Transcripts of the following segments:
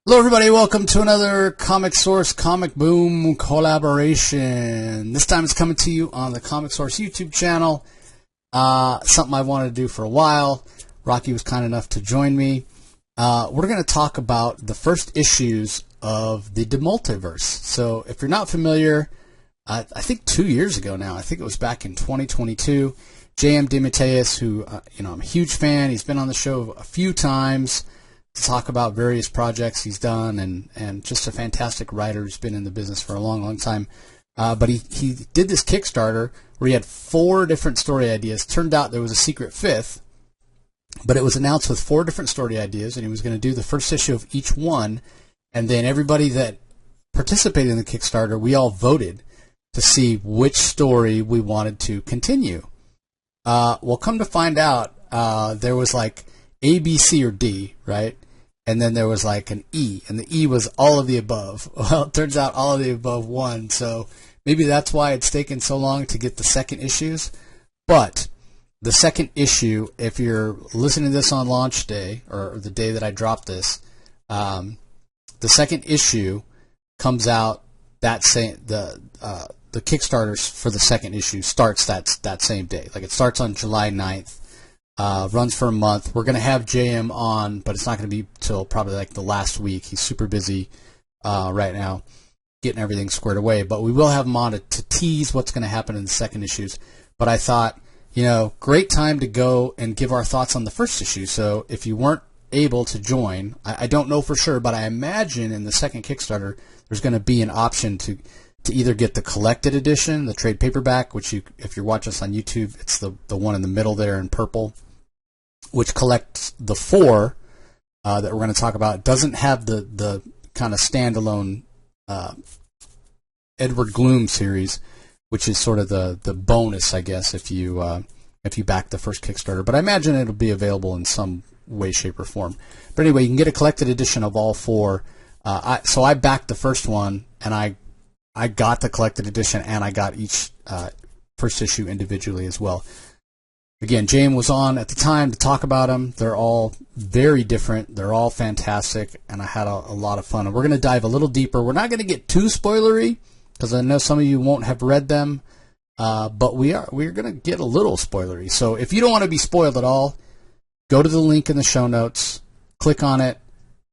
Hello, everybody. Welcome to another Comic Source Comic Boom collaboration. This time it's coming to you on the Comic Source YouTube channel. Something I wanted to do for a while. Rocky was kind enough to join me. We're going to talk about the first issues of the DeMultiverse. So if you're not familiar, I think 2 years ago now, I think it was back in 2022, DeMatteis, who I'm a huge fan. He's been on the show a few times to talk about various projects he's done, and just a fantastic writer who's been in the business for a long, long time. But he did this Kickstarter where he had 4 different story ideas. Turned out there was a secret 5th, but it was announced with 4 different story ideas, and he was going to do the first issue of each one, and then everybody that participated in the Kickstarter, we all voted to see which story we wanted to continue. Well, come to find out, there was like A, B, C, or D, right? And then there was like an E, and the E was all of the above. Well, it turns out all of the above won, so maybe that's why it's taken so long to get the second issues. But the second issue, if you're listening to this on launch day, or the day that I dropped this, the second issue comes out that same, the Kickstarter for the second issue starts that same day. Like, it starts on July 9th. Runs for a month. We're going to have JM on, but it's not going to be till probably like the last week. He's super busy right now getting everything squared away. But we will have him on to tease what's going to happen in the second issues. But I thought, great time to go and give our thoughts on the first issue. So if you weren't able to join, I don't know for sure, but I imagine in the second Kickstarter there's going to be an option to either get the collected edition, the trade paperback, which if you're watching us on YouTube, it's the one in the middle there in purple, which collects the 4 that we're going to talk about. It doesn't have the kind of standalone Edward Gloom series, which is sort of the bonus, I guess, if you back the first Kickstarter. But I imagine it'll be available in some way, shape, or form. But anyway, you can get a collected edition of all 4. So I backed the first one, and I got the collected edition, and I got each first issue individually as well. Again, James was on at the time to talk about them. They're all very different. They're all fantastic, and I had a lot of fun. And we're going to dive a little deeper. We're not going to get too spoilery, because I know some of you won't have read them, but we're going to get a little spoilery. So if you don't want to be spoiled at all, go to the link in the show notes, click on it,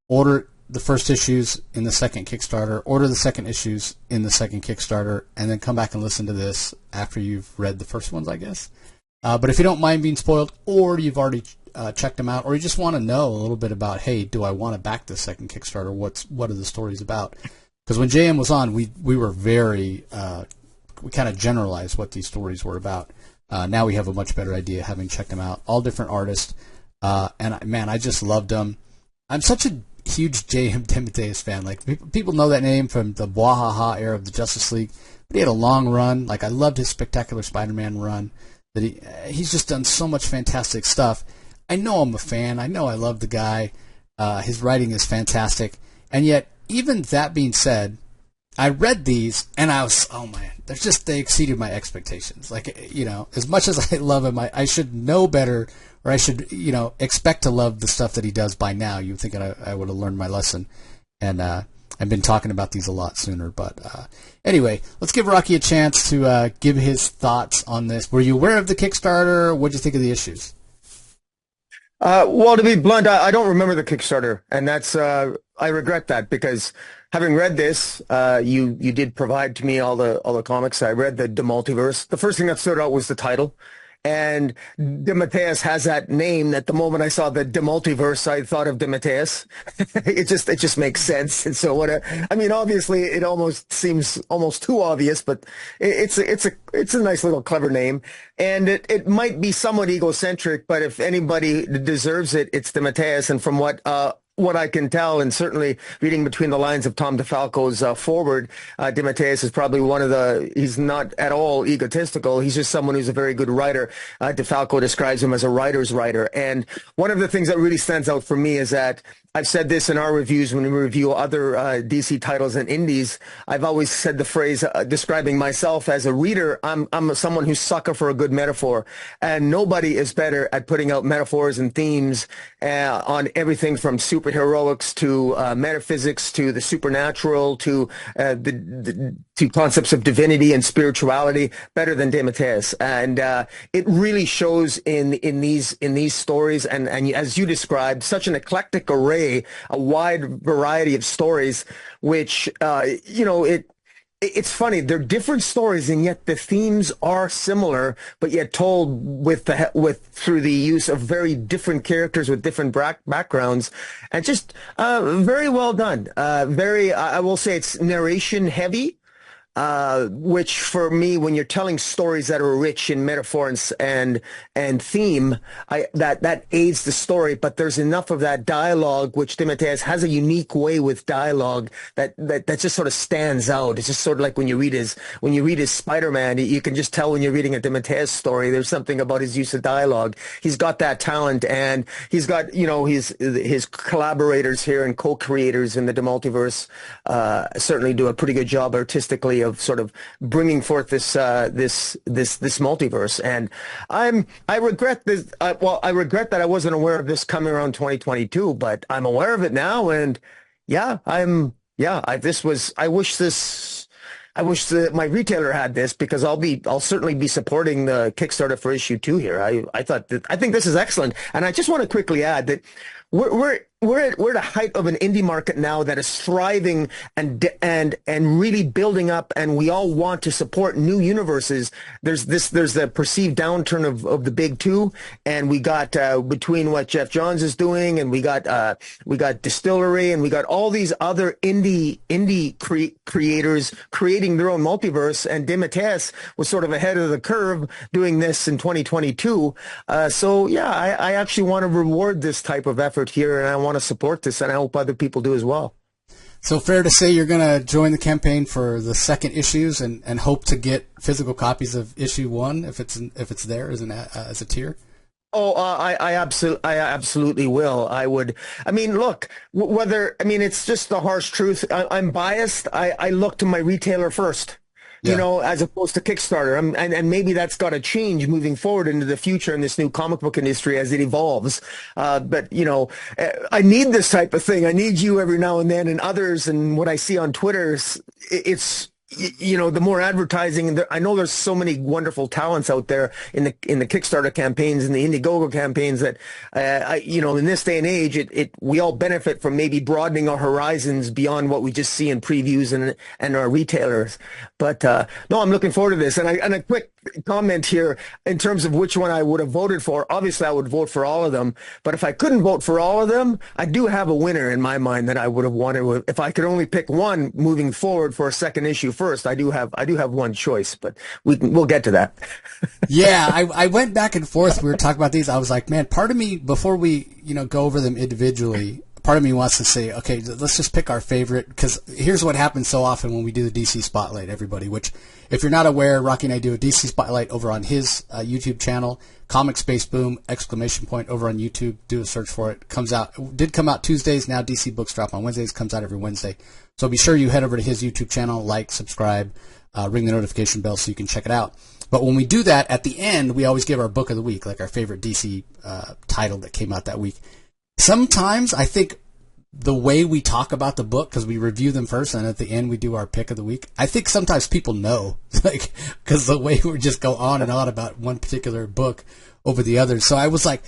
order the first issues in the second Kickstarter, order the second issues in the second Kickstarter, and then come back and listen to this after you've read the first ones, I guess. But if you don't mind being spoiled, or you've already checked them out, or you just want to know a little bit about, hey, do I want to back this second Kickstarter? What are the stories about? Because when JM was on, we were very, we kind of generalized what these stories were about. Now we have a much better idea, having checked them out. All different artists. And man, I just loved them. I'm such a huge J.M. DeMatteis fan. Like, people know that name from the Bwahaha era of the Justice League, but he had a long run. Like, I loved his Spectacular Spider-Man run. That he's just done so much fantastic stuff. I know I'm a fan. I know I love the guy. His writing is fantastic. And yet, even that being said, I read these and I was, oh man, they exceeded my expectations. Like, as much as I love him, I should know better, or I should, expect to love the stuff that he does by now. You would think I would have learned my lesson. And I've been talking about these a lot sooner. But anyway, let's give Rocky a chance to give his thoughts on this. Were you aware of the Kickstarter? What did you think of the issues? Well, to be blunt, I don't remember the Kickstarter, and that's I regret that, because having read this, you did provide to me all the comics. I read the DeMultiverse. The first thing that stood out was the title. And DeMatteis has that name that the moment I saw the DeMultiverse, I thought of DeMatteis. It just makes sense. And so obviously it almost seems almost too obvious, but it's a nice little clever name. And it might be somewhat egocentric, but if anybody deserves it, it's DeMatteis. And from what I can tell, and certainly reading between the lines of Tom DeFalco's forward, DeMatteis is probably he's not at all egotistical. He's just someone who's a very good writer. DeFalco describes him as a writer's writer. And one of the things that really stands out for me is that I've said this in our reviews when we review other DC titles and indies. I've always said the phrase describing myself as a reader. I'm someone who's sucker for a good metaphor, and nobody is better at putting out metaphors and themes on everything from superheroics to metaphysics to the supernatural to to concepts of divinity and spirituality better than DeMatteis. And it really shows in these stories, and as you described, such an eclectic array, a wide variety of stories, which it's funny. They're different stories, and yet the themes are similar, but yet told through the use of very different characters with different backgrounds, and just very well done. I will say it's narration heavy. Which for me, when you're telling stories that are rich in metaphor and theme, that aids the story. But there's enough of that dialogue, which DeMatteis has a unique way with dialogue that just sort of stands out. It's just sort of like when you read his Spider-Man, you can just tell when you're reading a DeMatteis story. There's something about his use of dialogue. He's got that talent, and he's got his collaborators here and co-creators in the DeMultiverse certainly do a pretty good job artistically of sort of bringing forth this multiverse. And I regret this. I regret that I wasn't aware of this coming around 2022, but I'm aware of it now. And I wish my retailer had this, because I'll certainly be supporting the Kickstarter for issue 2 here. I think this is excellent. And I just want to quickly add that we're at the height of an indie market now that is thriving and really building up, and we all want to support new universes. There's the perceived downturn of the big two, and we got between what Jeff Johns is doing, and we got Distillery, and we got all these other indie creators creating their own multiverse, and DeMatteis was sort of ahead of the curve doing this in 2022. I actually want to reward this type of effort here, and I want to support this, and I hope other people do as well. So fair to say you're going to join the campaign for the second issues and hope to get physical copies of issue 1 if it's there as a tier? Oh, I absolutely will. I would. I mean, look, it's just the harsh truth. I'm biased. I look to my retailer first. Yeah. As opposed to Kickstarter. And maybe that's got to change moving forward into the future in this new comic book industry as it evolves. But I need this type of thing. I need you every now and then, and others. And what I see on Twitter, it's the more advertising, and I know there's so many wonderful talents out there in the Kickstarter campaigns and the Indiegogo campaigns that, in this day and age, we all benefit from maybe broadening our horizons beyond what we just see in previews and our retailers. But no, I'm looking forward to this. And a quick comment here in terms of which one I would have voted for. Obviously, I would vote for all of them. But if I couldn't vote for all of them, I do have a winner in my mind that I would have wanted. If I could only pick one moving forward for a second issue first, I do have one choice, but we'll get to that. Yeah, I went back and forth. We were talking about these. I was like, man, part of me, before we go over them individually, part of me wants to say, okay, let's just pick our favorite, because here's what happens so often when we do the DC Spotlight, everybody, which, if you're not aware, Rocky and I do a DC Spotlight over on his YouTube channel, Comic Space Boom, ! Over on YouTube. Do a search for it. Did come out Tuesdays. Now DC Books drop on Wednesdays. Comes out every Wednesday. So be sure you head over to his YouTube channel, like, subscribe, ring the notification bell so you can check it out. But when we do that, at the end, we always give our book of the week, like our favorite DC title that came out that week. Sometimes I think the way we talk about the book, because we review them first and at the end we do our pick of the week, I think sometimes people know, because the way we just go on and on about one particular book over the others. So I was like,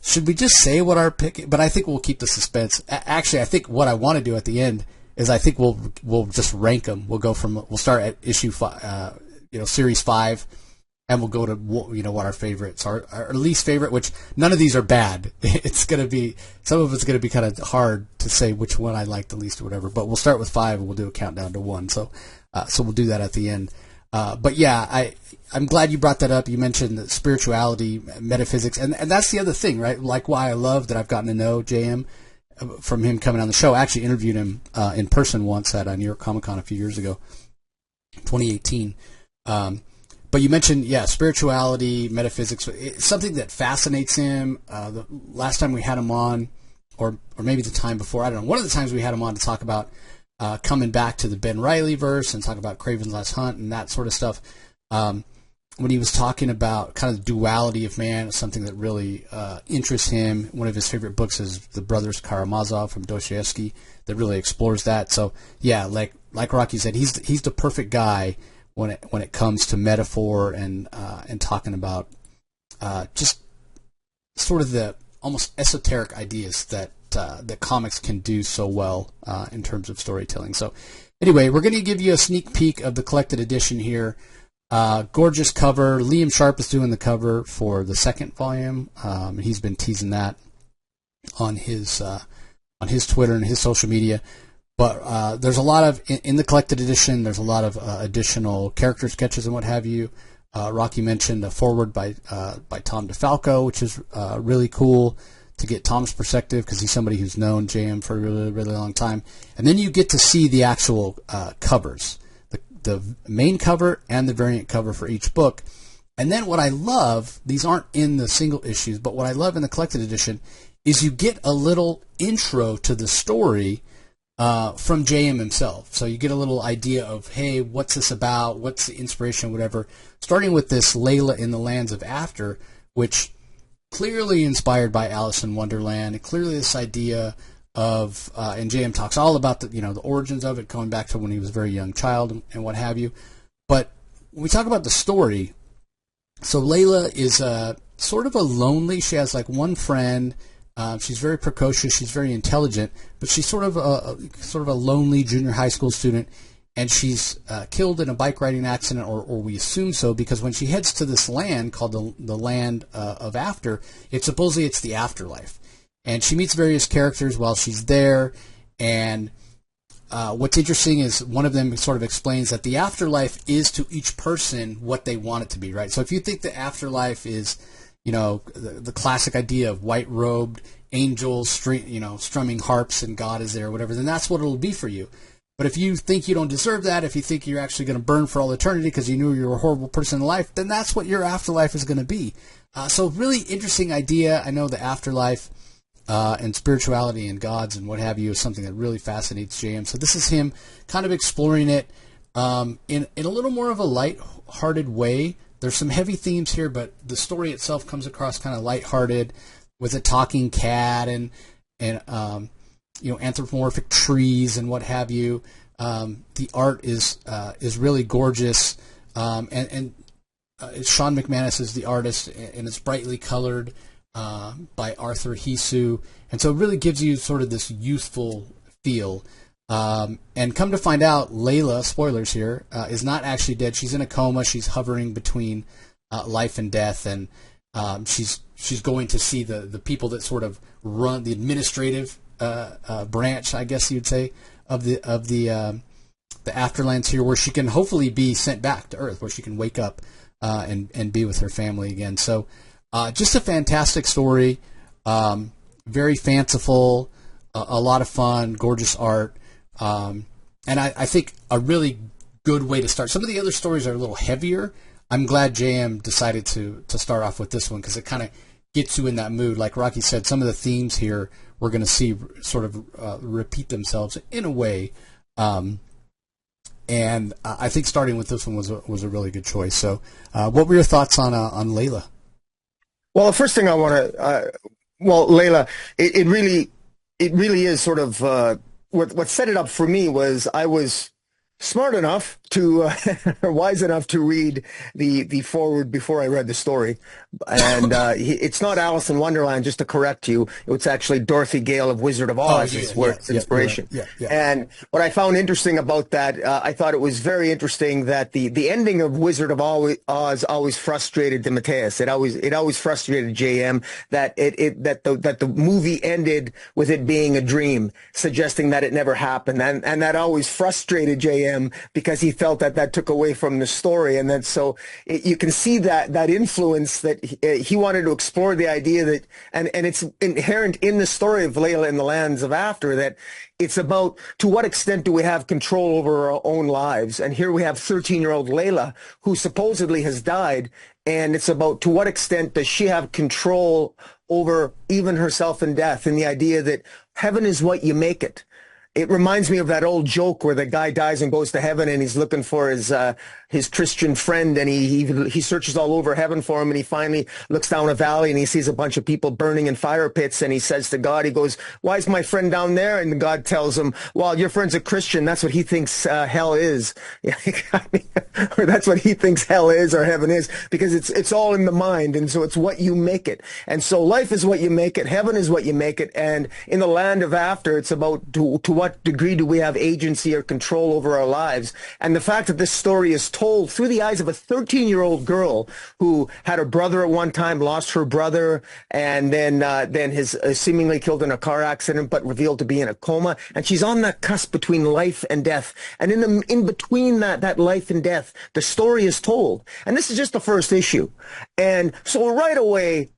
should we just say what our pick? But I think we'll keep the suspense. Actually, I think what I want to do at the end is I think we'll just rank them. We'll start at issue 5, series 5. And we'll go to what our favorites are, our least favorite, which none of these are bad. It's going to be, some of it's going to be kind of hard to say which one I like the least or whatever. But we'll start with 5 and we'll do a countdown to 1. So we'll do that at the end. But yeah, I'm glad you brought that up. You mentioned the spirituality, metaphysics, and that's the other thing, right? Like why I love that I've gotten to know JM from him coming on the show. I actually interviewed him in person once at New York Comic Con a few years ago, 2018. But you mentioned, spirituality, metaphysics. It's something that fascinates him. The last time we had him on, or maybe the time before, I don't know, one of the times we had him on to talk about coming back to the Ben Reilly verse and talk about Craven's Last Hunt and that sort of stuff. When he was talking about kind of the duality of man, something that really interests him. One of his favorite books is The Brothers Karamazov from Dostoevsky that really explores that. So yeah, like Rocky said, he's the perfect guy when it comes to metaphor and talking about just sort of the almost esoteric ideas that comics can do so well in terms of storytelling. So anyway, we're going to give you a sneak peek of the collected edition here. Gorgeous cover. Liam Sharp is doing the cover for the second volume. He's been teasing that on his Twitter and his social media. But there's a lot of in the collected edition. There's a lot of additional character sketches and what have you. Rocky mentioned a foreword by Tom DeFalco, which is really cool to get Tom's perspective because he's somebody who's known JM for a really, really long time. And then you get to see the actual covers. The main cover and the variant cover for each book. And then what I love, these aren't in the single issues, but what I love in the collected edition is you get a little intro to the story from JM himself. So you get a little idea of, hey, what's this about? What's the inspiration, whatever. Starting with this Layla in the Lands of After, which clearly inspired by Alice in Wonderland, and clearly this idea of and JM talks all about the origins of it, going back to when he was a very young child and what have you. But when we talk about the story, so Layla is sort of a lonely. She has like one friend. She's very precocious. She's very intelligent, but she's sort of a lonely junior high school student, and she's killed in a bike riding accident, or we assume so, because when she heads to this land called the Land of After, supposedly it's the afterlife. And she meets various characters while she's there, and what's interesting is one of them sort of explains that the afterlife is to each person what they want it to be, right? So if you think the afterlife is, the classic idea of white-robed angels, strumming harps and God is there or whatever, then that's what it'll be for you. But if you think you don't deserve that, if you think you're actually going to burn for all eternity because you knew you were a horrible person in life, then that's what your afterlife is going to be. So really interesting idea. I know the afterlife and spirituality and gods and what have you is something that really fascinates JM. So this is him kind of exploring it in a little more of a light-hearted way. There's some heavy themes here, but the story itself comes across kind of light-hearted with a talking cat and anthropomorphic trees and what have you. The art is really gorgeous, and Sean McManus is the artist, and it's brightly colored by Arthur Hisu, and so it really gives you sort of this youthful feel. And come to find out, Layla, spoilers here, is not actually dead. She's in a coma. She's hovering between life and death, and she's going to see the people that sort of run the administrative branch, I guess you'd say, of the Afterlands here, where she can hopefully be sent back to Earth, where she can wake up and be with her family again. So just a fantastic story, very fanciful, a lot of fun, gorgeous art, and I think a really good way to start. Some of the other stories are a little heavier. I'm glad JM decided to start off with this one because it kind of gets you in that mood. Like Rocky said, some of the themes here we're going to see sort of repeat themselves in a way, and I think starting with this one was a really good choice. So, what were your thoughts on Layla? Well, the first thing I want to, Layla, it really is sort of what set it up for me was I was smart enough to, wise enough to read the foreword before I read the story. And it's not Alice in Wonderland, just to correct you. It's actually Dorothy Gale of Wizard of Oz is where it's inspiration. Yeah. And what I found interesting about that, I thought it was very interesting that the ending of Wizard of Oz always frustrated DeMatteis. It always frustrated JM that the movie ended with it being a dream, suggesting that it never happened. And that always frustrated JM. JM because he felt that that took away from the story. And then so you can see that influence that he wanted to explore the idea that, and it's inherent in the story of Layla in the Lands of After, that it's about to what extent do we have control over our own lives. And here we have 13-year-old Layla who supposedly has died. And it's about to what extent does she have control over even herself in death, and the idea that heaven is what you make it. It reminds me of that old joke where the guy dies and goes to heaven and he's looking for his Christian friend, and he searches all over heaven for him, and he finally looks down a valley and he sees a bunch of people burning in fire pits, and he says to God, he goes, "Why is my friend down there?" And God tells him, "Well, your friend's a Christian. That's what he thinks hell is." Or that's what he thinks hell is or heaven is, because it's all in the mind, and so it's what you make it. And so life is what you make it, heaven is what you make it, and in the land of after, it's about to what degree do we have agency or control over our lives. And the fact that this story is told through the eyes of a 13-year-old girl who had a brother at one time, lost her brother, and then his seemingly killed in a car accident, but revealed to be in a coma, and she's on that cusp between life and death. And in between that life and death, the story is told. And this is just the first issue. And so right away,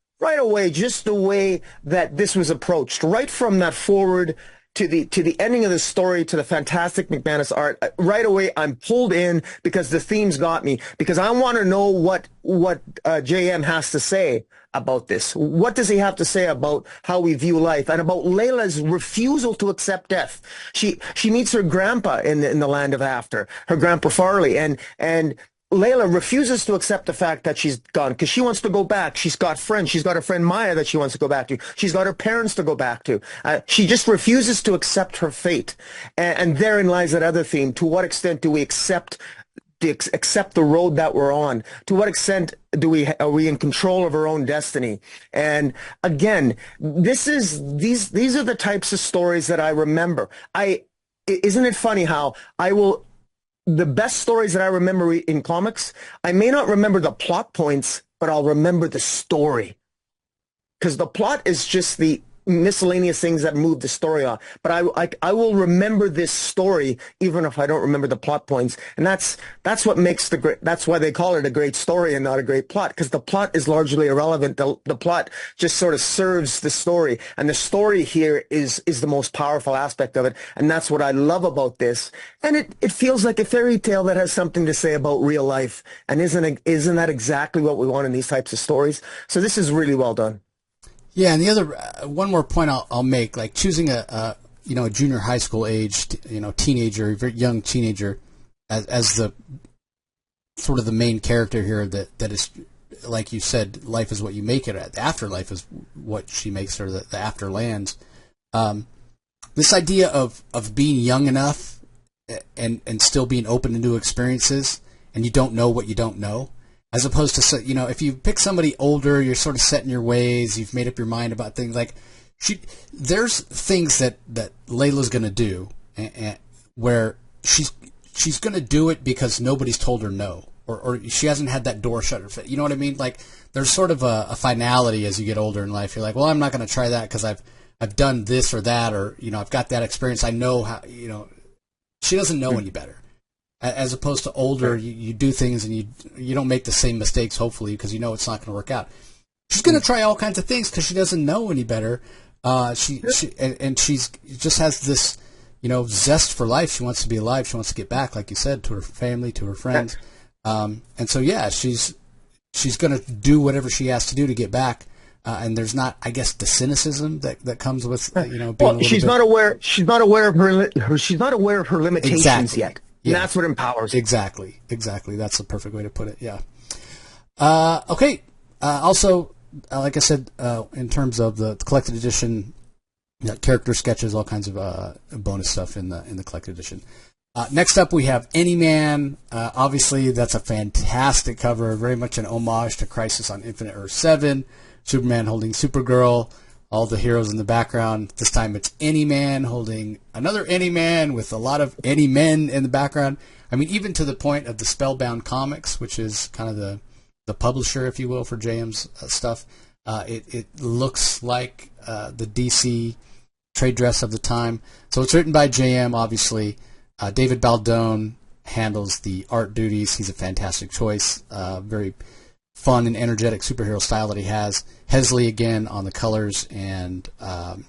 just the way that this was approached, right from that forward to the ending of the story, to the fantastic McManus art, right away I'm pulled in because the themes got me, because I want to know what JM has to say about this. What does he have to say about how we view life, and about Layla's refusal to accept death? She meets her grandpa in the land of after, her grandpa Farley, and Layla refuses to accept the fact that she's gone because she wants to go back. She's got friends. She's got her friend Maya that she wants to go back to. She's got her parents to go back to. She just refuses to accept her fate. And therein lies that other theme. To what extent do we accept the road that we're on? To what extent are we in control of our own destiny? And again, these are the types of stories that I remember. Isn't it funny how the best stories that I remember in comics, I may not remember the plot points, but I'll remember the story. Because the plot is just the miscellaneous things that move the story on. But I will remember this story even if I don't remember the plot points. And that's what makes that's why they call it a great story and not a great plot, because the plot is largely irrelevant. The plot just sort of serves the story, and the story here is the most powerful aspect of it. And that's what I love about this. And it feels like a fairy tale that has something to say about real life. And isn't that exactly what we want in these types of stories? So this is really well done. Yeah, and the other one more point I'll make, like choosing a junior high school aged teenager, very young teenager, as the sort of the main character here, that is, like you said, life is what you make it. The afterlife is what she makes her, the afterlands. This idea of being young enough and still being open to new experiences, and you don't know what you don't know. As opposed to, if you pick somebody older, you're sort of set in your ways, you've made up your mind about things. Like, there's things that Layla's going to do where she's going to do it because nobody's told her no, or she hasn't had that door shut. You know what I mean? Like, there's sort of a finality as you get older in life. You're like, well, I'm not going to try that because I've done this or that, or I've got that experience. I know how. She doesn't know any better. As opposed to older, you do things and you don't make the same mistakes, hopefully, because you know it's not going to work out. She's going to try all kinds of things because she doesn't know any better. She just has this, zest for life. She wants to be alive. She wants to get back, like you said, to her family, to her friends. And so, yeah, she's going to do whatever she has to do to get back. And there's not, I guess, the cynicism that comes with, being well, she's not aware of her limitations yet. Yeah. That's what empowers her. Exactly. That's the perfect way to put it. Yeah. Okay. Also, like I said, in terms of the collected edition, character sketches, all kinds of bonus stuff in the collected edition. Next up, we have Anyman. Obviously, that's a fantastic cover, very much an homage to Crisis on Infinite Earth 7. Superman holding Supergirl. All the heroes in the background. This time it's Anyman holding another Anyman with a lot of Anymen in the background. I mean, even to the point of the Spellbound Comics, which is kind of the publisher, if you will, for JM's stuff. It looks like the DC trade dress of the time. So it's written by JM, obviously. David Baldone handles the art duties. He's a fantastic choice. Very fun and energetic superhero style that he has. Hesley again on the colors, and trying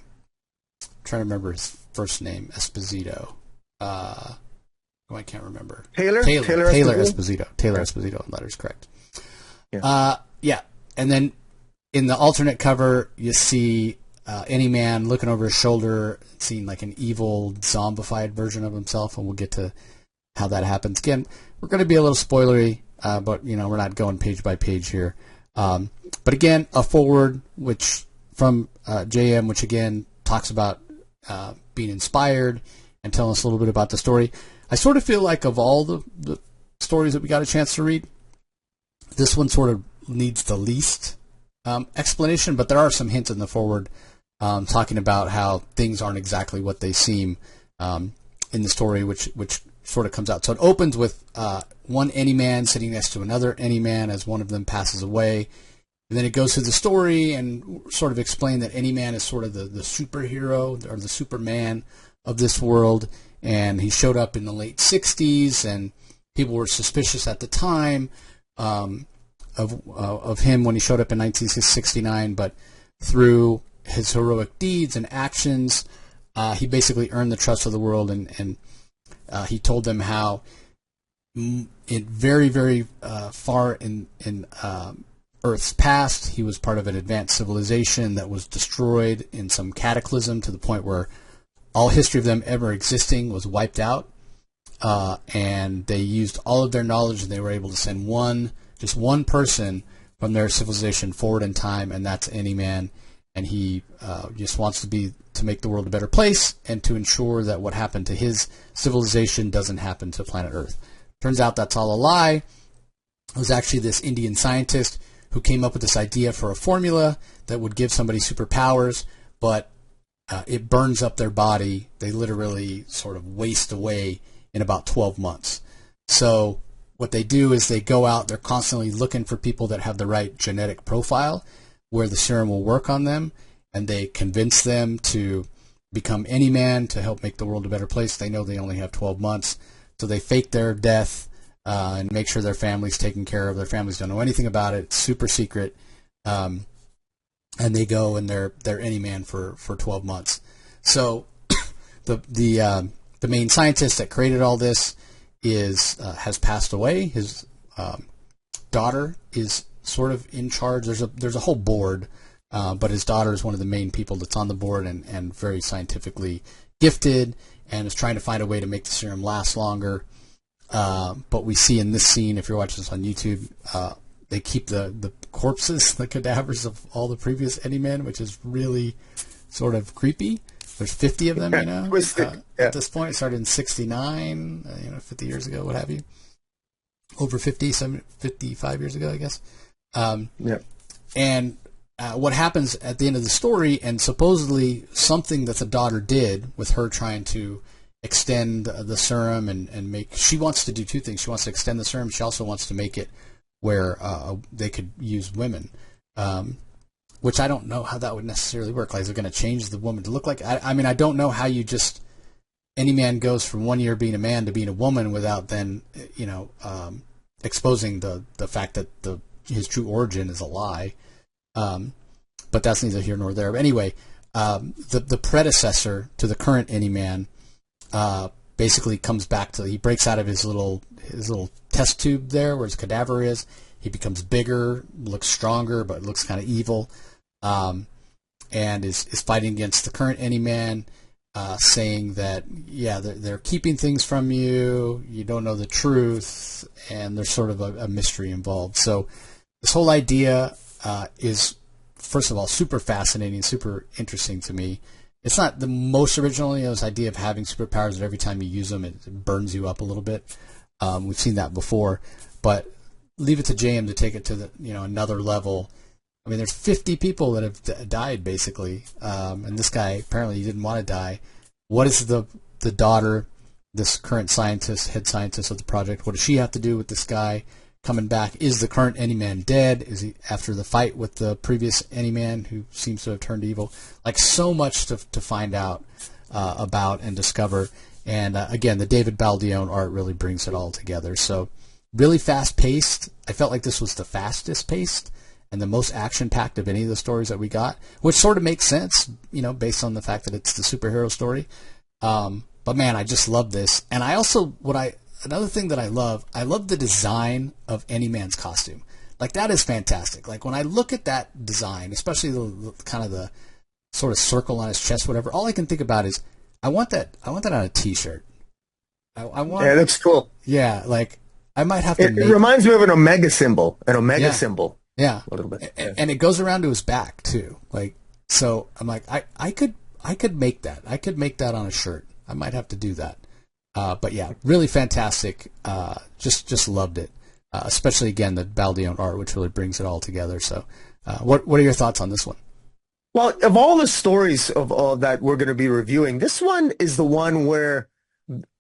to remember his first name, Esposito. I can't remember. Taylor Esposito. Taylor Esposito on letters, correct. Yeah. And then in the alternate cover, you see Anyman looking over his shoulder, seeing like an evil, zombified version of himself, and we'll get to how that happens. Again, we're going to be a little spoilery, but we're not going page by page here. But again, a forward which from JM, which again talks about being inspired and telling us a little bit about the story. I sort of feel like of all the stories that we got a chance to read, this one sort of needs the least explanation, but there are some hints in the forward talking about how things aren't exactly what they seem in the story, which sort of comes out. So it opens with one Anyman sitting next to another Anyman as one of them passes away. And then it goes through the story and sort of explain that Anyman is sort of the superhero or the Superman of this world. And he showed up in the late 60s, and people were suspicious at the time of him when he showed up in 1969. But through his heroic deeds and actions, he basically earned the trust of the world, and he told them how very, very far in Earth's past, he was part of an advanced civilization that was destroyed in some cataclysm to the point where all history of them ever existing was wiped out, and they used all of their knowledge, and they were able to send just one person from their civilization forward in time, and that's Anyman. And he just wants to make the world a better place and to ensure that what happened to his civilization doesn't happen to planet Earth. Turns out that's all a lie. It was actually this Indian scientist who came up with this idea for a formula that would give somebody superpowers, but it burns up their body. They literally sort of waste away in about 12 months. So what they do is they go out, they're constantly looking for people that have the right genetic profile where the serum will work on them, and they convince them to become Anyman to help make the world a better place. They know they only have 12 months, so they fake their death and make sure their family's taken care of. Their families don't know anything about it. It's super secret. And they go and they're Anyman for 12 months. So the main scientist that created all this has passed away. His daughter is sort of in charge. There's a whole board, but his daughter is one of the main people that's on the board and very scientifically gifted and is trying to find a way to make the serum last longer. But we see in this scene, if you're watching this on YouTube, they keep the corpses, the cadavers of all the previous Anymen, which is really sort of creepy. There's 50 of them, at this point. It started in 69, 50 years ago, what have you. Over 55 years ago, I guess. And what happens at the end of the story, and supposedly something that the daughter did with her trying to extend the serum and make... She wants to do two things. She wants to extend the serum. She also wants to make it where they could use women, which I don't know how that would necessarily work. Like, is it going to change the woman to look like? I mean, I don't know how you just... Any man goes from 1 year being a man to being a woman without then, exposing the fact that his true origin is a lie. But that's neither here nor there. But anyway, the predecessor to the current Anyman basically comes back to... He breaks out of his little test tube there where his cadaver is. He becomes bigger, looks stronger, but looks kind of evil, and is fighting against the current Anyman, saying that, they're keeping things from you, you don't know the truth, and there's sort of a mystery involved. So this whole idea is, first of all, super fascinating, super interesting to me. It's not the most original, this idea of having superpowers that every time you use them, it burns you up a little bit. We've seen that before, but leave it to JM to take it to another level. I mean, there's 50 people that have died, basically, and this guy, apparently he didn't want to die. What is the daughter, this current scientist, head scientist of the project, what does she have to do with this guy coming back? Is the current Anyman dead? Is he after the fight with the previous Anyman who seems to have turned evil? Like, so much to find out about and discover. And again, the David Baldeón art really brings it all together. So really fast-paced. I felt like this was the fastest-paced and the most action-packed of any of the stories that we got, which sort of makes sense, based on the fact that it's the superhero story. But man, I just love this. And I also, another thing that I love the design of Anyman's costume. Like, that is fantastic. Like, when I look at that design, especially the kind of the sort of circle on his chest, whatever, all I can think about is, I want that on a T-shirt. Yeah, that's cool. Yeah, like, I might have to It reminds me of an Omega symbol. Symbol. Yeah. A little bit. And it goes around to his back, too. Like, so I'm like, I could make that. I could make that on a shirt. I might have to do that. But yeah, really fantastic. Just loved it. Especially, again, the Baldeón art, which really brings it all together. So what are your thoughts on this one? Well, of all the stories of all that we're going to be reviewing, this one is the one where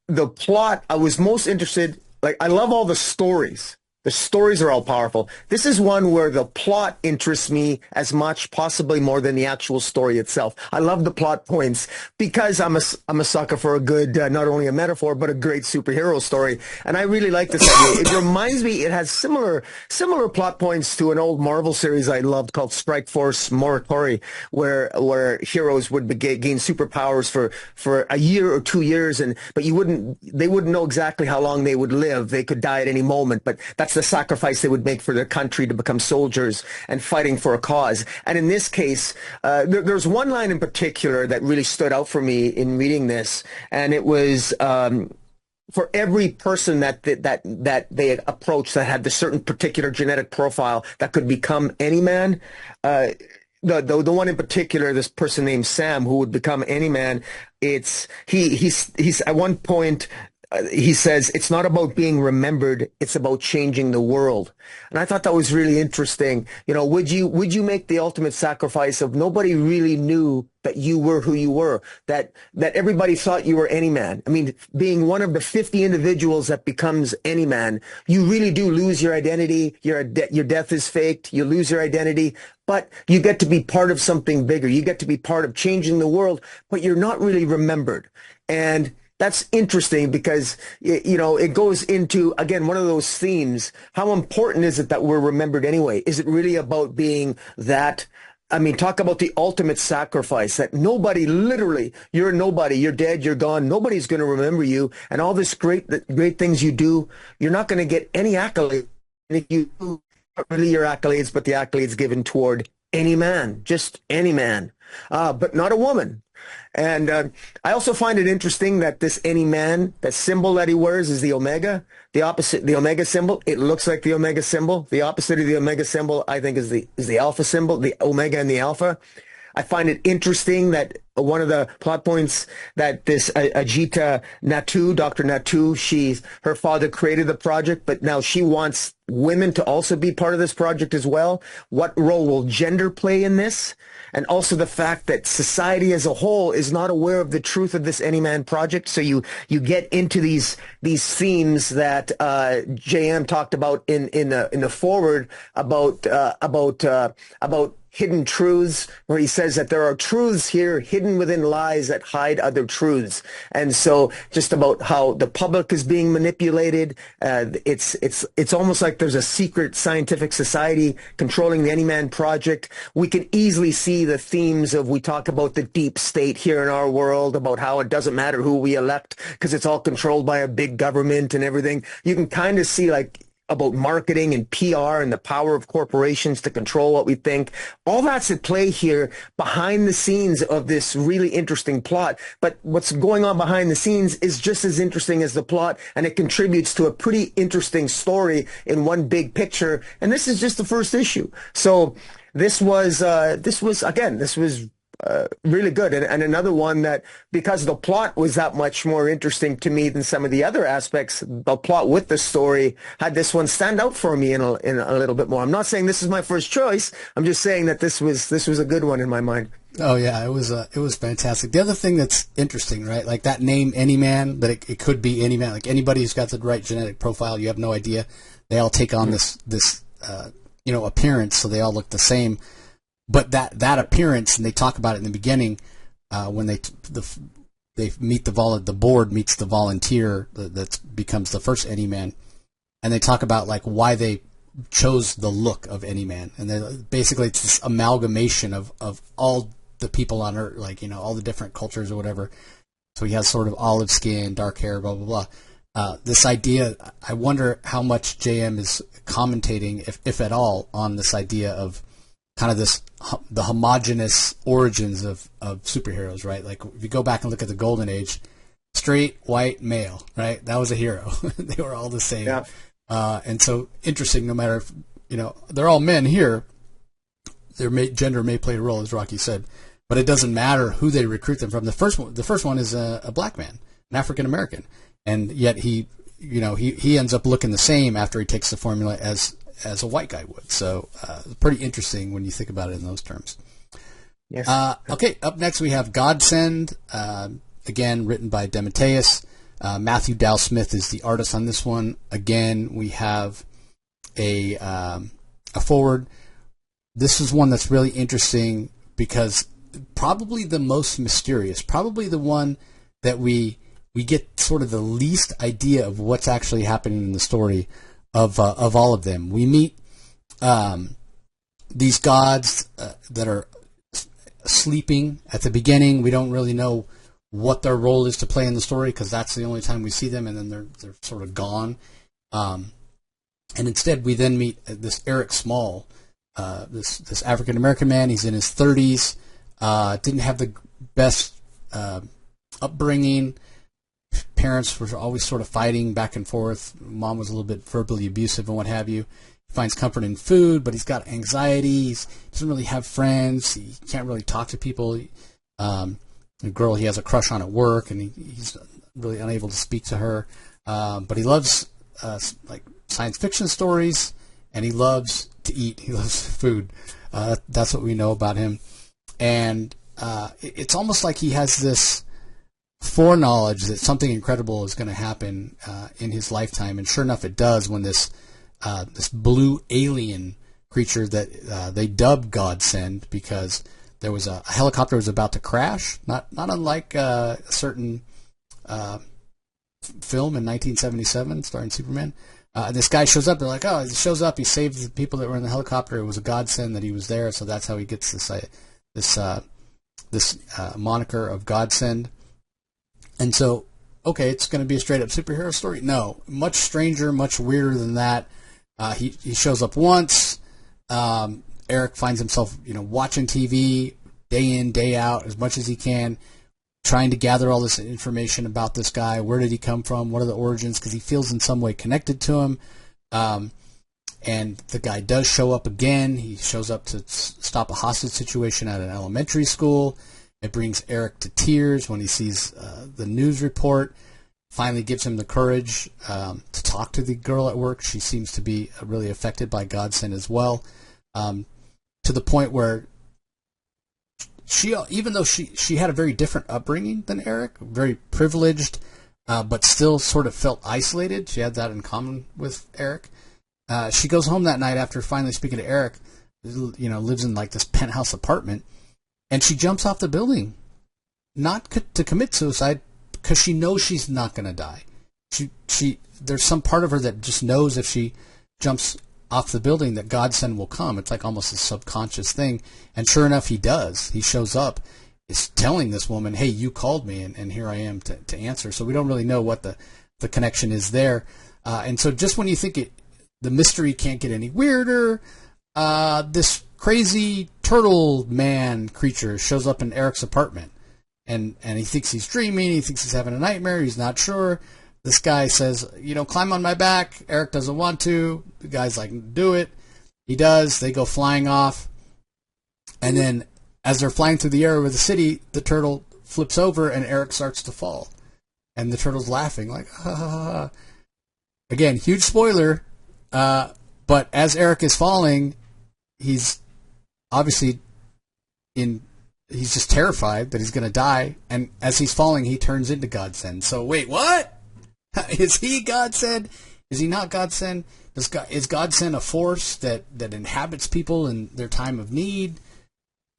the plot, I was most interested. Like, I love all the stories. The stories are all powerful. This is one where the plot interests me as much, possibly more than the actual story itself. I love the plot points because I'm a sucker for a good, not only a metaphor, but a great superhero story. And I really like this idea. It reminds me, it has similar plot points to an old Marvel series I loved called Strike Force Morituri, where heroes would gain superpowers for a year or 2 years, but they wouldn't know exactly how long they would live. They could die at any moment, but that's the sacrifice they would make for their country to become soldiers and fighting for a cause. And in this case, there's one line in particular that really stood out for me in reading this, and it was for every person that they had approached that had the certain particular genetic profile that could become Anyman. The one in particular, this person named Sam, who would become Anyman, he's at one point. He says, it's not about being remembered, it's about changing the world. And I thought that was really interesting. Would you make the ultimate sacrifice of nobody really knew that you were who you were, that everybody thought you were Anyman? I mean, being one of the 50 individuals that becomes Anyman, you really do lose your identity. Your death is faked. You lose your identity, but you get to be part of something bigger. You get to be part of changing the world, but you're not really remembered. And that's interesting because, it goes into, again, one of those themes. How important is it that we're remembered anyway? Is it really about being that? I mean, talk about the ultimate sacrifice that nobody, literally, you're nobody, you're dead, you're gone. Nobody's going to remember you. And all this great things you do, you're not going to get any accolade. And if you do, not really your accolades, but the accolades given toward any man, just any man, but not a woman. And I also find it interesting that this Anyman, that symbol that he wears is the Omega, the Omega symbol. It looks like the Omega symbol. The opposite of the Omega symbol, I think, is the Alpha symbol, the Omega and the Alpha. I find it interesting that one of the plot points that this Ajita Natu, Dr. Natu, her father created the project, but now she wants women to also be part of this project as well. What role will gender play in this? And also the fact that society as a whole is not aware of the truth of this Anyman project. So you get into these themes that JM talked about in the foreword about hidden truths, where he says that there are truths here hidden within lies that hide other truths. And so just about how the public is being manipulated. It's almost like there's a secret scientific society controlling the Anyman project. We can easily see the themes of, we talk about the deep state here in our world, about how it doesn't matter who we elect because it's all controlled by a big government and everything. You can kind of see about marketing and PR and the power of corporations to control what we think. All that's at play here behind the scenes of this really interesting plot. But what's going on behind the scenes is just as interesting as the plot, and it contributes to a pretty interesting story in one big picture. And this is just the first issue. So this was really good. And another one that, because the plot was that much more interesting to me than some of the other aspects, the plot with the story had this one stand out for me in a little bit more. I'm not saying this is my first choice. I'm just saying that this was a good one in my mind. Oh yeah, it was fantastic. The other thing that's interesting, right? Like that name Anyman, that it could be Anyman. Like anybody who's got the right genetic profile, you have no idea. They all take on this appearance, so they all look the same. But that appearance, and they talk about it in the beginning, when they meet the board meets the volunteer that becomes the first Anyman, and they talk about like why they chose the look of Anyman, and basically it's this amalgamation of all the people on Earth, like, you know, all the different cultures or whatever. So he has sort of olive skin, dark hair, blah blah blah. This idea, I wonder how much JM is commentating, if at all, on this idea of kind of the homogenous origins of superheroes, right? Like if you go back and look at the Golden Age, straight white male, right? That was a hero. They were all the same. Yeah. And so interesting, no matter if, you know, they're all men here, their gender may play a role, as Rocky said, but it doesn't matter who they recruit them from. The first one is a black man, an African American, and yet he ends up looking the same after he takes the formula as a white guy would. So pretty interesting when you think about it in those terms. Yes. Okay, up next we have Godsend, again written by DeMatteis. Matthew Dow Smith is the artist on this one. Again, we have a forward. This is one that's really interesting because probably the most mysterious, probably the one that we get sort of the least idea of what's actually happening in the story of all of them. We meet these gods that are sleeping at the beginning. We don't really know what their role is to play in the story because that's the only time we see them, and then they're sort of gone. And instead, we then meet this Eric Small, this African American man. He's in his 30s. Didn't have the best upbringing. Parents were always sort of fighting back and forth. Mom was a little bit verbally abusive and what have you. He finds comfort in food, but he's got anxiety. He doesn't really have friends. He can't really talk to people. The girl he has a crush on at work, and he's really unable to speak to her. But he loves like science fiction stories, and he loves to eat. He loves food. That's what we know about him. And it's almost like he has this foreknowledge that something incredible is going to happen in his lifetime. And sure enough, it does when this blue alien creature that they dubbed Godsend because there was a helicopter was about to crash, not unlike a certain film in 1977 starring Superman. This guy shows up. They're like, oh, he shows up. He saved the people that were in the helicopter. It was a godsend that he was there, so that's how he gets this moniker of Godsend. And so, okay, it's going to be a straight up superhero story. No, much stranger, much weirder than that. He shows up once. Eric finds himself, watching TV day in, day out as much as he can, trying to gather all this information about this guy. Where did he come from? What are the origins? Because he feels in some way connected to him. And the guy does show up again. He shows up to stop a hostage situation at an elementary school. It brings Eric to tears when he sees the news report. Finally gives him the courage to talk to the girl at work. She seems to be really affected by Godsend as well, to the point where even though she had a very different upbringing than Eric, very privileged, but still sort of felt isolated. She had that in common with Eric. She goes home that night after finally speaking to Eric, lives in like this penthouse apartment, and she jumps off the building, not to commit suicide, because she knows she's not going to die. There's some part of her that just knows if she jumps off the building that Godsend will come. It's like almost a subconscious thing. And sure enough, he does. He shows up, is telling this woman, hey, you called me, and here I am to answer. So we don't really know what the connection is there. And so just when you think the mystery can't get any weirder, this crazy turtle man creature shows up in Eric's apartment. And he thinks he's dreaming. He thinks he's having a nightmare. He's not sure. This guy says, climb on my back. Eric doesn't want to. The guy's like, do it. He does. They go flying off. And then as they're flying through the air over the city, the turtle flips over and Eric starts to fall. And the turtle's laughing like, ha, ha, ha. Again, huge spoiler. But as Eric is falling, he's obviously he's just terrified that he's going to die. And as he's falling, he turns into Godsend. So wait, what? Is he Godsend? Is he not Godsend? Is Godsend a force that inhabits people in their time of need?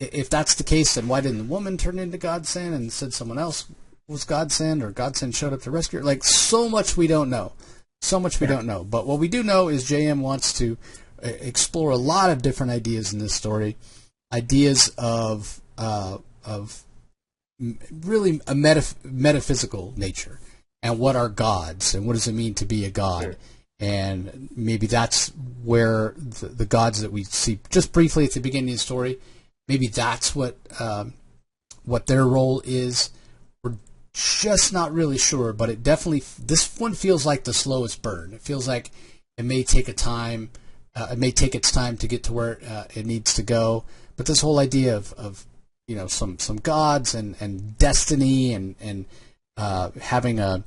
If that's the case, then why didn't the woman turn into Godsend and said someone else was Godsend, or Godsend showed up to rescue her. Like, so much we don't know. So much we don't know. But what we do know is JM wants to explore a lot of different ideas in this story. Ideas of really a metaphysical nature. And what are gods? And what does it mean to be a god? Sure. And maybe that's where the gods that we see just briefly at the beginning of the story, maybe that's what their role is. We're just not really sure, but it definitely, this one feels like the slowest burn. It feels like it may take its time to get to where it needs to go. But this whole idea of some gods and destiny and having a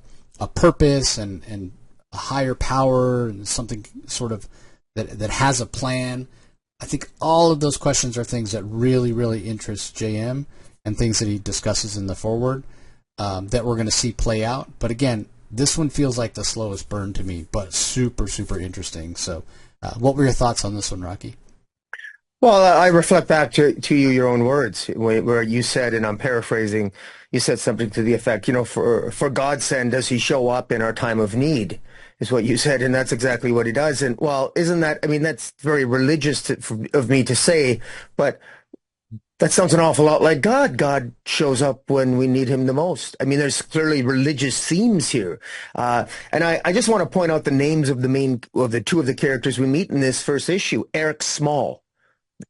purpose and a higher power and something sort of that has a plan. I think all of those questions are things that really, really interest JM and things that he discusses in the foreword that we're going to see play out. But again, this one feels like the slowest burn to me, but super, super interesting. So what were your thoughts on this one, Rocky? Well, I reflect back to you your own words where you said, and I'm paraphrasing, you said something to the effect, for Godsend, does he show up in our time of need, is what you said, and that's exactly what he does. And, well, isn't that, I mean, that's very religious of me to say, but that sounds an awful lot like God. God shows up when we need him the most. I mean, there's clearly religious themes here. And I just want to point out the names of the two of the characters we meet in this first issue. Eric Small.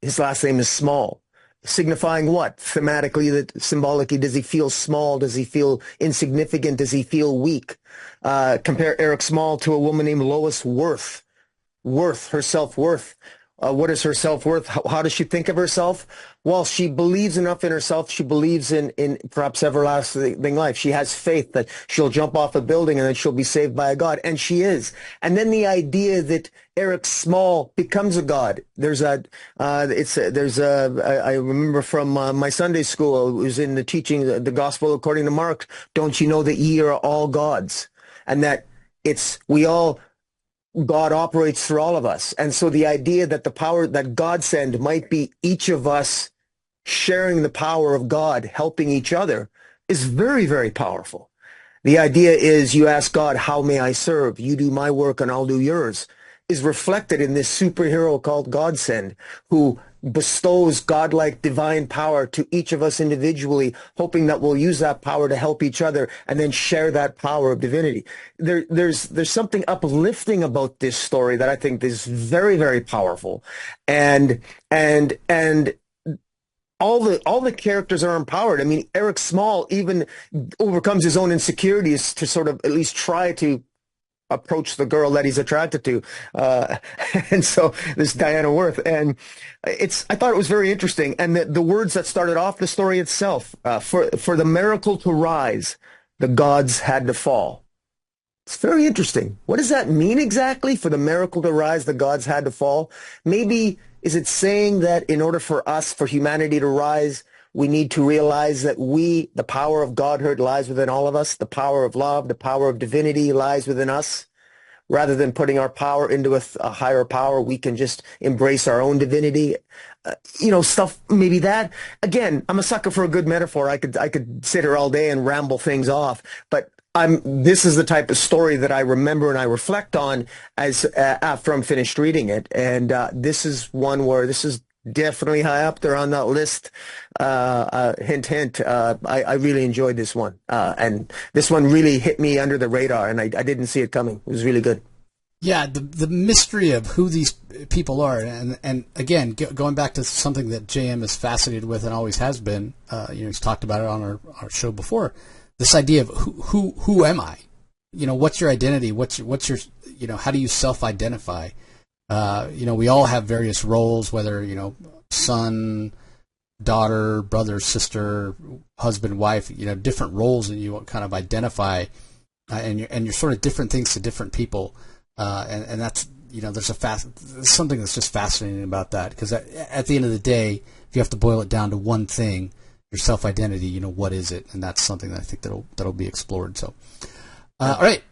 His last name is Small, signifying what? Thematically, symbolically, does he feel small? Does he feel insignificant? Does he feel weak? Compare Eric Small to a woman named Lois Worth. Her self-worth. What is her self-worth? How does she think of herself? Well, she believes enough in herself. She believes in perhaps everlasting life. She has faith that she'll jump off a building and then she'll be saved by a God. And she is. And then the idea that Eric Small becomes a god. I remember from my Sunday school, it was in the teaching, the gospel according to Mark, don't you know that ye are all gods? And that God operates through all of us. And so the idea that the power that Godsend might be each of us sharing the power of God, helping each other, is very, very powerful. The idea is you ask God, how may I serve? You do my work and I'll do yours, is reflected in this superhero called Godsend, who bestows godlike divine power to each of us individually, hoping that we'll use that power to help each other and then share that power of divinity. There's something uplifting about this story that I think is very, very powerful. And all the characters are empowered. I mean, Eric Small even overcomes his own insecurities to sort of at least try to approach the girl that he's attracted to. And so this Diana Worth, and I thought it was very interesting. And the words that started off the story itself, for the miracle to rise, the gods had to fall. It's very interesting. What does that mean exactly? For the miracle to rise, the gods had to fall? Maybe, is it saying that in order for humanity to rise, we need to realize that the power of Godhood lies within all of us. The power of love, the power of divinity lies within us. Rather than putting our power into a higher power, we can just embrace our own divinity. Stuff, maybe that. Again, I'm a sucker for a good metaphor. I could sit here all day and ramble things off, but this is the type of story that I remember and I reflect on as after I'm finished reading it. And this is one where this is definitely high up there on that list. Hint, hint. I really enjoyed this one. And this one really hit me under the radar, and I didn't see it coming. It was really good. Yeah, the mystery of who these people are. And again, going back to something that JM is fascinated with and always has been, he's talked about it on our show before, this idea of who am I? What's your identity? What's your how do you self-identify? We all have various roles, whether, son, daughter, brother, sister, husband, wife, different roles, and you kind of identify, and you're sort of different things to different people. And that's, there's something that's just fascinating about that, because at the end of the day, if you have to boil it down to one thing, your self-identity, what is it? And that's something that I think that'll be explored. So, all right.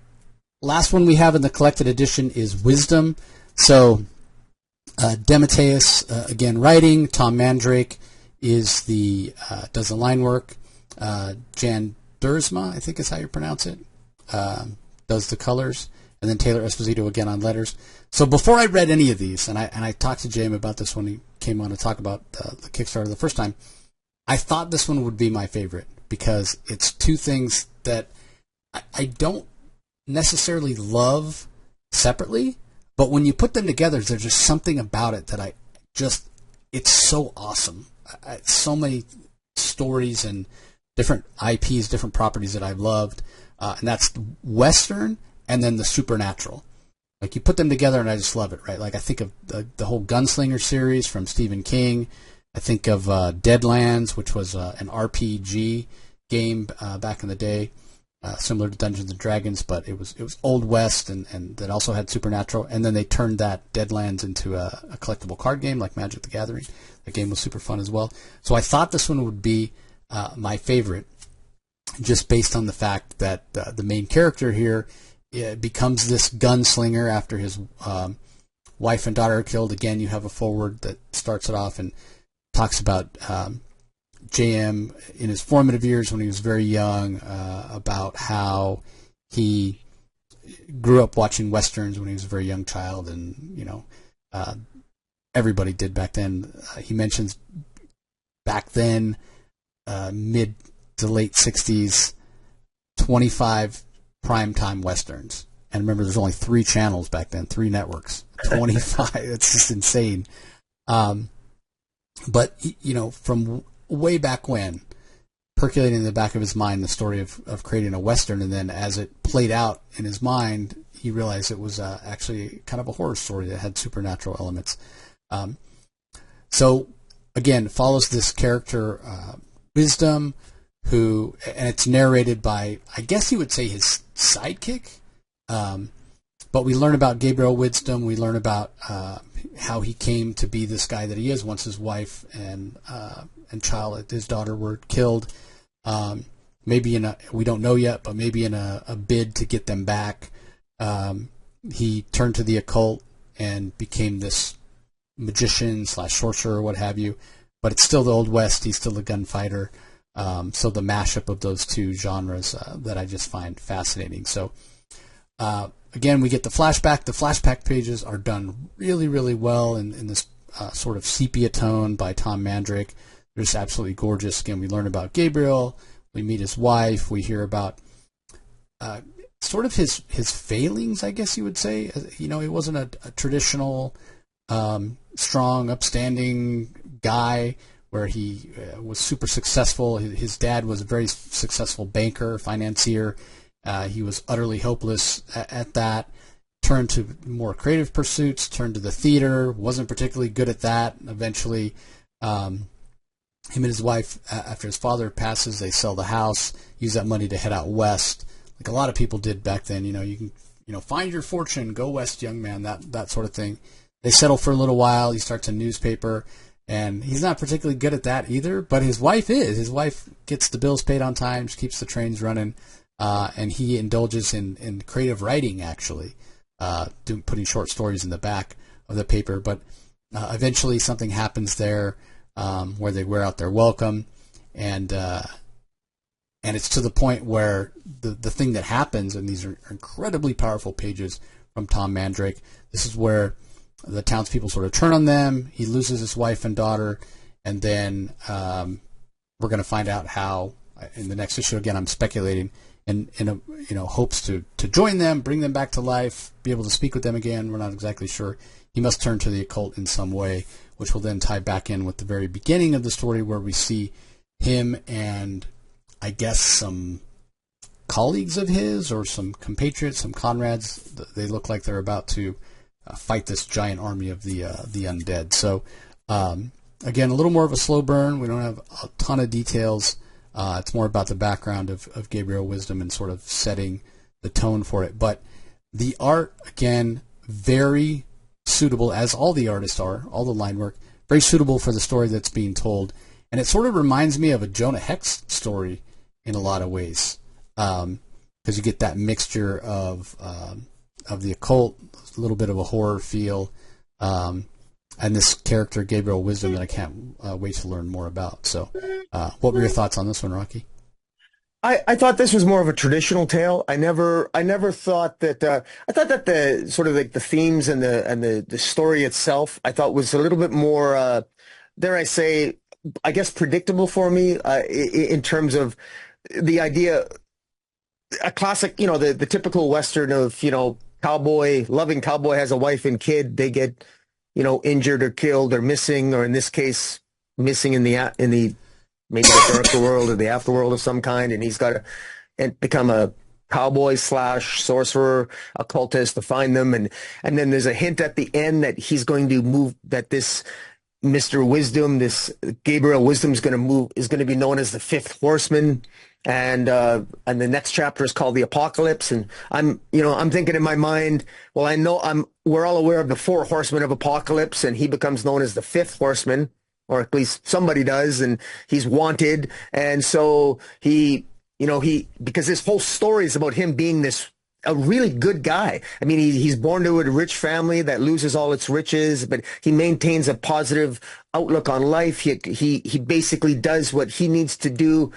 Last one we have in the collected edition is Wisdom. So, DeMatteis, again, writing. Tom Mandrake does the line work. Jan Dursma, I think is how you pronounce it, does the colors, and then Taylor Esposito again on letters. So before I read any of these, and I talked to James about this when he came on to talk about the Kickstarter the first time, I thought this one would be my favorite because it's two things that I don't necessarily love separately, but when you put them together, there's just something about it that it's so awesome. So many stories and different IPs, different properties that I've loved, and that's Western and then the supernatural. Like, you put them together and I just love it, right? Like, I think of the whole Gunslinger series from Stephen King. I think of Deadlands, which was an RPG game back in the day, similar to Dungeons and Dragons, but it was Old West and that also had supernatural. And then they turned that Deadlands into a collectible card game like Magic the Gathering. The game was super fun as well. So I thought this one would be my favorite, just based on the fact that the main character here becomes this gunslinger after his wife and daughter are killed. Again, you have a foreword that starts it off and talks about JM in his formative years when he was very young, about how he grew up watching Westerns when he was a very young child, and everybody did back then. He mentions back then, mid to late 60s, 25 primetime Westerns. And remember, there's only 3 channels back then, 3 networks, 25. It's just insane. But, from way back when, percolating in the back of his mind the story of creating a Western, and then as it played out in his mind, he realized it was actually kind of a horror story that had supernatural elements. So, again, follows this character, Wisdom, and it's narrated by, I guess you would say, his sidekick. But we learn about Gabriel Wisdom. We learn about how he came to be this guy that he is once his wife and child, his daughter, were killed. Maybe we don't know yet, but maybe in a bid to get them back, he turned to the occult and became this magician / sorcerer or what have you. But it's still the Old West. He's still a gunfighter. So the mashup of those two genres that I just find fascinating. So again, we get the flashback. The flashback pages are done really, really well in this sort of sepia tone by Tom Mandrake. They're just absolutely gorgeous. Again, we learn about Gabriel. We meet his wife. We hear about sort of his failings, I guess you would say. He wasn't a traditional, strong, upstanding guy where he was super successful. His dad was a very successful banker, financier. He was utterly hopeless at that. Turned to more creative pursuits, turned to the theater, wasn't particularly good at that. Eventually, him and his wife, after his father passes, they sell the house, use that money to head out west, like a lot of people did back then. You can, find your fortune, go west, young man, that sort of thing. They settle for a little while. He starts a newspaper, and he's not particularly good at that either, but his wife is. His wife gets the bills paid on time, she keeps the trains running, and he indulges in creative writing, actually, putting short stories in the back of the paper. But eventually something happens there where they wear out their welcome, and it's to the point where the thing that happens, and these are incredibly powerful pages from Tom Mandrake, this is where the townspeople sort of turn on them. He loses his wife and daughter, and then we're going to find out how in the next issue. Again, I'm speculating, in hopes to join them, bring them back to life, be able to speak with them again. We're not exactly sure. He must turn to the occult in some way, which will then tie back in with the very beginning of the story, where we see him and, I guess, some colleagues of his or some compatriots, some comrades. They look like they're about to fight this giant army of the undead. So again, a little more of a slow burn. We don't have a ton of details. It's more about the background of Gabriel Wisdom and sort of setting the tone for it. But the art, again, very suitable, as all the artists are, all the line work, very suitable for the story that's being told. And it sort of reminds me of a Jonah Hex story in a lot of ways, because you get that mixture of the occult, a little bit of a horror feel, and this character, Gabriel Wisdom, that I can't wait to learn more about. So what were your thoughts on this one, Rocky? I thought this was more of a traditional tale. I never thought that I thought that the sort of like the themes and the story itself I thought was a little bit more dare I say, I guess predictable for me in terms of the idea, a classic, the typical Western of, loving cowboy has a wife and kid, they get, injured or killed or missing, or in this case, missing in the maybe the darker world or the afterworld of some kind, and he's got to become a cowboy slash sorcerer, occultist to find them, and then there's a hint at the end that he's going to move, that this Mr. Wisdom, this Gabriel Wisdom is going to be known as the fifth horseman, and the next chapter is called the Apocalypse, and I'm thinking in my mind, well, we're all aware of the four horsemen of Apocalypse, and he becomes known as the fifth horseman, or at least somebody does, and he's wanted. And so because this whole story is about him being a really good guy. I mean, he's born to a rich family that loses all its riches, but he maintains a positive outlook on life. He basically does what he needs to do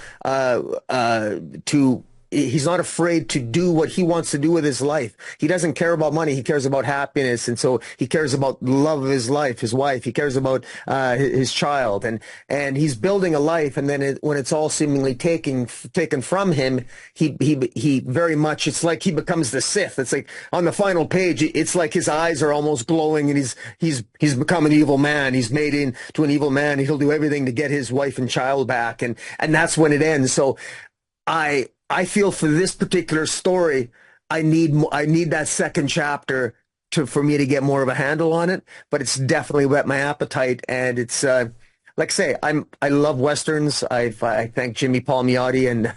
he's not afraid to do what he wants to do with his life. He doesn't care about money. He cares about happiness. And so he cares about the love of his life, his wife. He cares about his child. And he's building a life. And then when it's all seemingly taken from him, he very much, it's like he becomes the Sith. It's like on the final page, it's like his eyes are almost glowing, and he's become an evil man. He's made into an evil man. He'll do everything to get his wife and child back. And that's when it ends. So I feel for this particular story, I need that second chapter for me to get more of a handle on it. But it's definitely whet my appetite, and it's like I say, I love westerns. I thank Jimmy Palmiotti and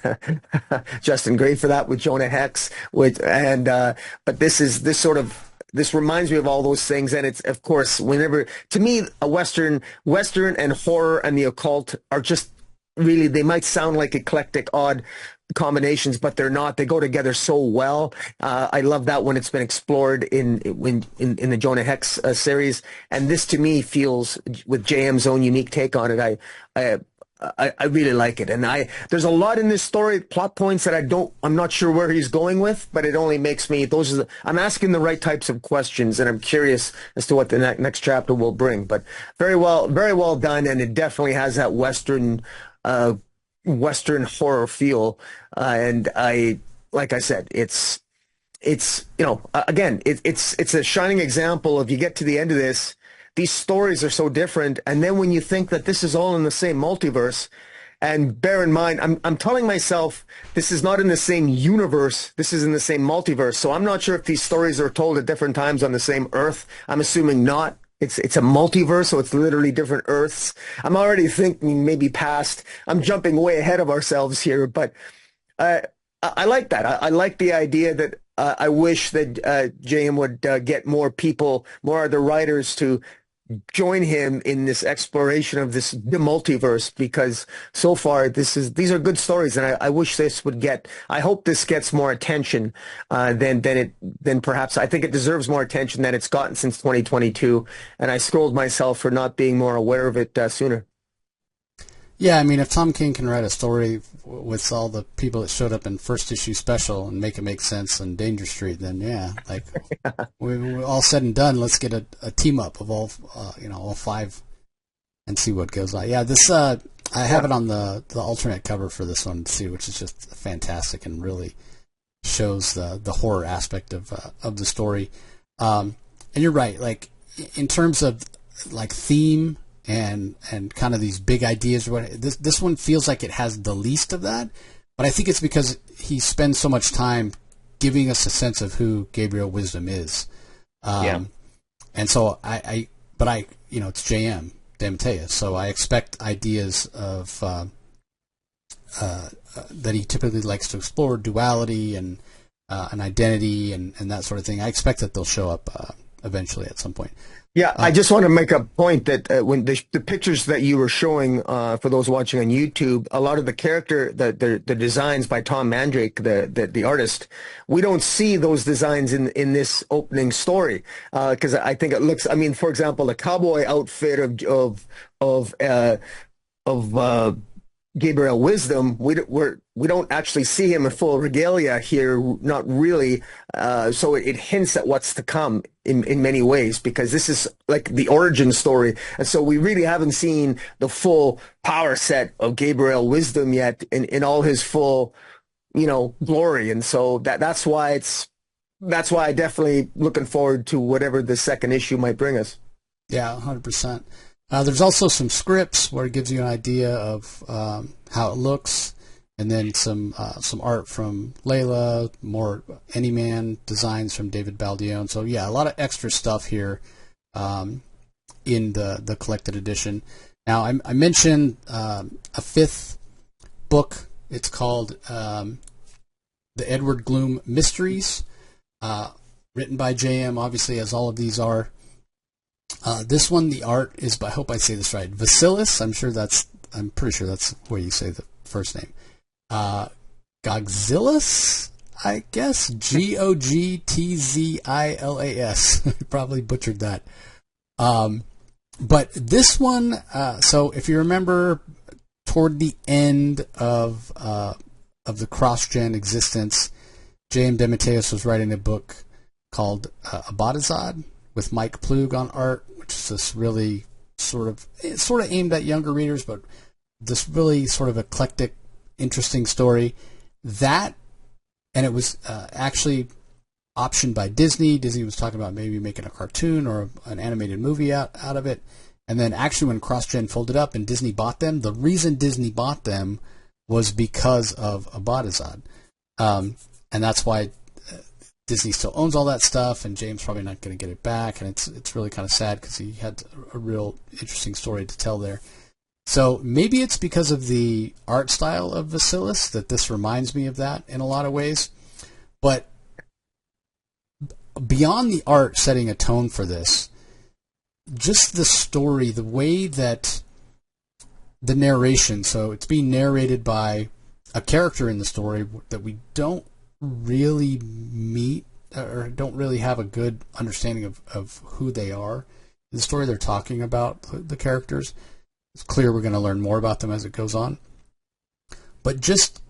Justin Gray for that with Jonah Hex. But this reminds me of all those things, and it's, of course, whenever, to me, a Western and horror and the occult are just really, they might sound like eclectic, odd combinations, but they're not. They go together so well. I love that when it's been explored in the Jonah Hex series, and this to me feels, with JM's own unique take on it, I really like it. And there's a lot in this story, plot points that I'm not sure where he's going with, but it only makes me, I'm asking the right types of questions, and I'm curious as to what the next chapter will bring. But very well done, and it definitely has that Western horror feel. And like I said, it's again, it's a shining example of, you get to the end of this, these stories are so different, and then when you think that this is all in the same multiverse, and bear in mind, I'm telling myself this is not in the same universe, this is in the same multiverse, so I'm not sure if these stories are told at different times on the same Earth. I'm assuming not. It's a multiverse, so it's literally different Earths. I'm already thinking maybe past, I'm jumping way ahead of ourselves here, but I like that. I like the idea that I wish that JM would get more people, more of the writers to join him in this exploration of the multiverse, because so far these are good stories, and I wish this would I hope this gets more attention than perhaps, I think it deserves more attention than it's gotten since 2022, and I scold myself for not being more aware of it sooner. Yeah, I mean, if Tom King can write a story with all the people that showed up in first issue special and make it make sense on Danger Street, then yeah, like we're all said and done. Let's get a team up of all five and see what goes on. Yeah, this I have it on the alternate cover for this one too, which is just fantastic and really shows the horror aspect of the story. And you're right, like in terms of like theme and kind of these big ideas. This one feels like it has the least of that, but I think it's because he spends so much time giving us a sense of who Gabriel Wisdom is. And so it's JM DeMatteis, so I expect ideas of that he typically likes to explore, duality and an identity and that sort of thing. I expect that they'll show up eventually at some point. Yeah, I just want to make a point that when the pictures that you were showing for those watching on YouTube, a lot of the character, the designs by Tom Mandrake, the artist, we don't see those designs in this opening story, because I think it looks. I mean, for example, the cowboy outfit of Gabriel Wisdom, we don't actually see him in full regalia here, not really. So it hints at what's to come in many ways, because this is like the origin story, and so we really haven't seen the full power set of Gabriel Wisdom yet in all his full, glory. And so that's why I definitely looking forward to whatever the second issue might bring us. Yeah, 100%. There's also some scripts where it gives you an idea of how it looks, and then some art from Layla, more Anyman designs from David Baldione. So yeah, a lot of extra stuff here in the collected edition. Now I mentioned a fifth book. It's called the Edward Gloom Mysteries, written by JM, obviously, as all of these are. This one, the art is by, I hope I say this right, Vasilis. I'm pretty sure that's where you say the first name. Gogzilas, I guess. Gogtzilas. Probably butchered that. But this one, so if you remember, toward the end of the cross-gen existence, J.M. DeMatteis was writing a book called Abadazad with Mike Plug on art, which is this really sort of aimed at younger readers, but this really sort of eclectic, interesting story. That, and it was actually optioned by Disney. Disney was talking about maybe making a cartoon or an animated movie out of it. And then actually when CrossGen folded up and Disney bought them, the reason Disney bought them was because of Abadazad. And that's why Disney still owns all that stuff, and James probably not going to get it back, and it's really kind of sad because he had a real interesting story to tell there. So maybe it's because of the art style of Vasilis that this reminds me of that in a lot of ways. But beyond the art setting a tone for this, just the story, the way that the narration, so it's being narrated by a character in the story that we don't really meet or don't really have a good understanding of who they are. The story they're talking about, the characters, it's clear we're going to learn more about them as it goes on. But just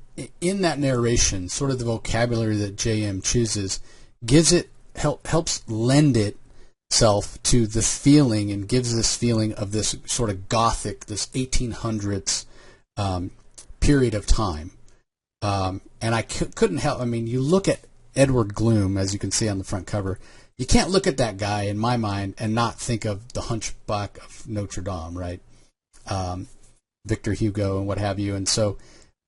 in that narration, sort of the vocabulary that JM chooses helps lend itself to the feeling and gives this feeling of this sort of gothic, this 1800s period of time. And I couldn't help, you look at Edward Gloom, as you can see on the front cover, you can't look at that guy, in my mind, and not think of the Hunchback of Notre Dame, right? Victor Hugo and what have you. And so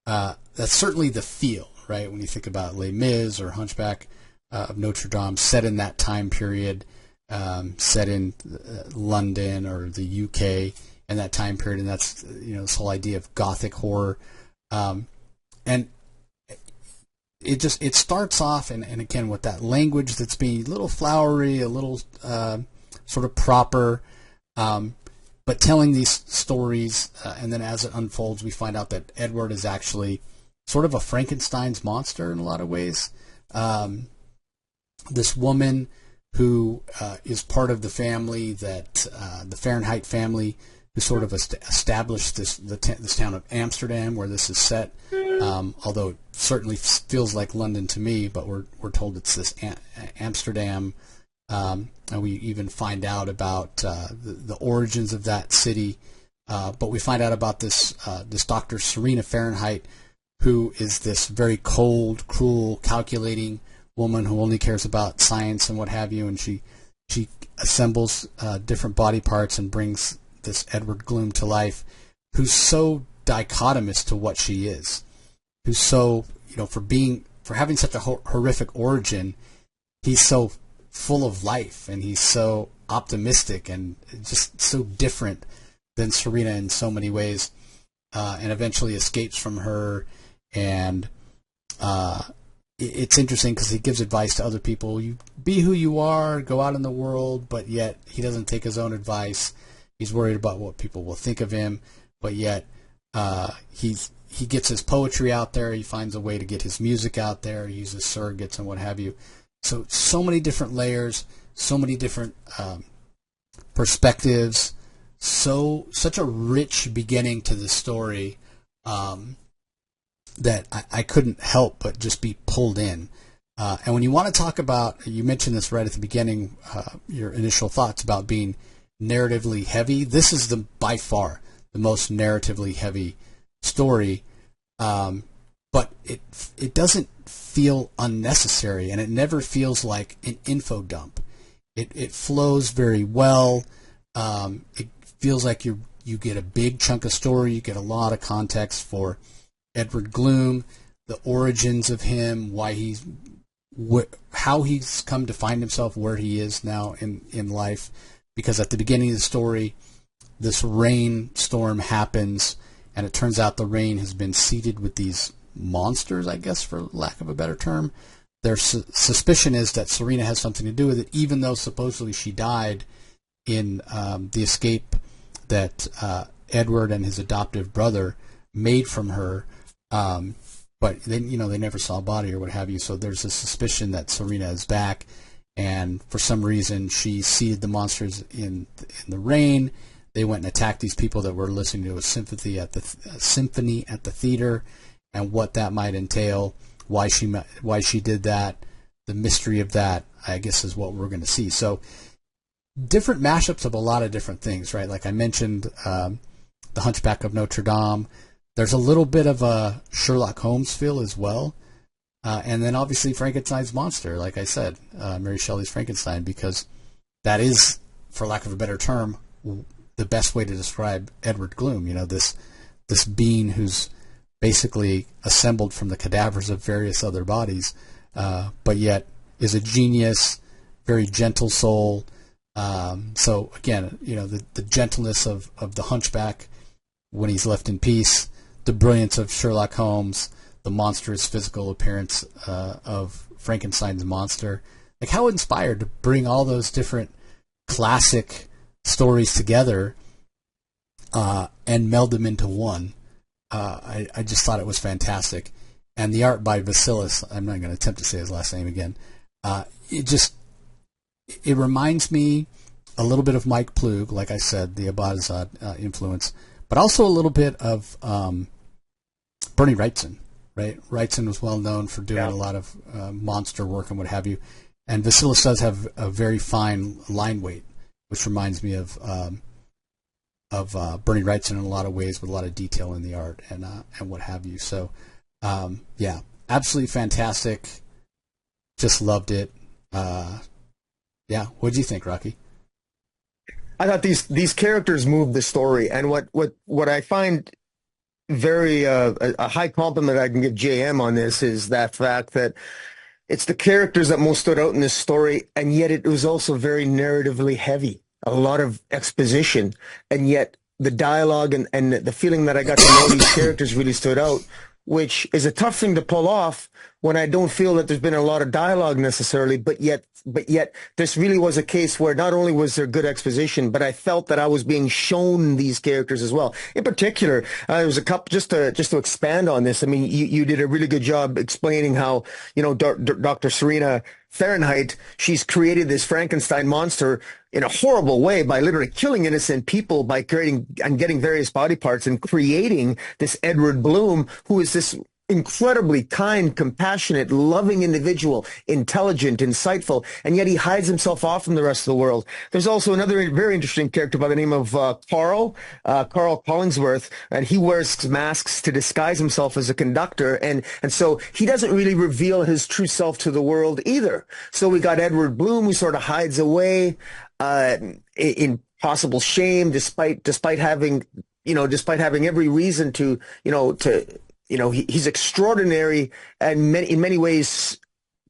that's certainly the feel, right? When you think about Les Mis or Hunchback of Notre Dame, set in that time period, set in London or the UK in that time period, and that's, this whole idea of Gothic horror. And it starts off, and again, with that language that's being a little flowery, a little sort of proper, but telling these stories, and then as it unfolds, we find out that Edward is actually sort of a Frankenstein's monster in a lot of ways. This woman who is part of the family that the Fahrenheit family, who sort of established this town of Amsterdam, where this is set. Although it certainly feels like London to me, but we're told it's this Amsterdam, and we even find out about the origins of that city. But we find out about this Dr. Serena Fahrenheit, who is this very cold, cruel, calculating woman who only cares about science and what have you, and she assembles different body parts and brings this Edward Gloom to life, who's so dichotomous to what she is, who's so, for having such a horrific origin, he's so full of life, and he's so optimistic and just so different than Serena in so many ways, and eventually escapes from her. And it's interesting because he gives advice to other people. You be who you are, go out in the world, but yet he doesn't take his own advice. He's worried about what people will think of him, but yet he gets his poetry out there. He finds a way to get his music out there. He uses surrogates and what have you. So many different layers, so many different perspectives. Such a rich beginning to the story, that I couldn't help but just be pulled in. And when you want to talk about, you mentioned this right at the beginning, your initial thoughts about being narratively heavy. This is by far the most narratively heavy story, but it doesn't feel unnecessary, and it never feels like an info dump. It flows very well. It feels like you get a big chunk of story. You get a lot of context for Edward Gloom, the origins of him, how he's come to find himself where he is now in life. Because at the beginning of the story, this rainstorm happens, and it turns out the rain has been seeded with these monsters, I guess, for lack of a better term. Their suspicion is that Serena has something to do with it, even though supposedly she died in the escape that Edward and his adoptive brother made from her. But then, they never saw a body or what have you. So there's a suspicion that Serena is back, and for some reason she seeded the monsters in the rain. They went and attacked these people that were listening to a symphony at the theater, and what that might entail, why she did that, the mystery of that, I guess, is what we're going to see. So different mashups of a lot of different things, right? Like I mentioned, the Hunchback of Notre Dame. There's a little bit of a Sherlock Holmes feel as well. And then obviously Frankenstein's monster, like I said, Mary Shelley's Frankenstein, because that is, for lack of a better term, the best way to describe Edward Gloom. This being who's basically assembled from the cadavers of various other bodies, but yet is a genius, very gentle soul. So again, the gentleness of the Hunchback when he's left in peace, the brilliance of Sherlock Holmes, the monstrous physical appearance of Frankenstein's monster. Like, how inspired to bring all those different classic stories together and meld them into one. I just thought it was fantastic. And the art by Vasilis, I'm not going to attempt to say his last name again, it reminds me a little bit of Mike Plug, like I said, the Abadazad influence, but also a little bit of Bernie Wrightson, right? Wrightson was well known for doing a lot of monster work and what have you. And Vasilis does have a very fine line weight, which reminds me of Bernie Wrightson in a lot of ways, with a lot of detail in the art and what have you. So, absolutely fantastic. Just loved it. What do you think, Rocky? I thought these characters moved the story, and what I find very a high compliment I can give JM on this is that fact that it's the characters that most stood out in this story, and yet it was also very narratively heavy. A lot of exposition, and yet the dialogue and the feeling that I got to know these characters really stood out, which is a tough thing to pull off when I don't feel that there's been a lot of dialogue necessarily, but yet this really was a case where not only was there good exposition, but I felt that I was being shown these characters as well. In particular, there was a couple, just to expand on this. I mean, you did a really good job explaining how, Dr. Serena Fahrenheit, she's created this Frankenstein monster in a horrible way by literally killing innocent people by creating and getting various body parts and creating this Edward Gloom, who is this incredibly kind, compassionate, loving individual, intelligent, insightful, and yet he hides himself off from the rest of the world. There's also another very interesting character by the name of Carl Collingsworth, and he wears masks to disguise himself as a conductor, and so he doesn't really reveal his true self to the world either. So we got Edward Gloom, who sort of hides away in possible shame, despite having every reason to he's extraordinary and in many ways,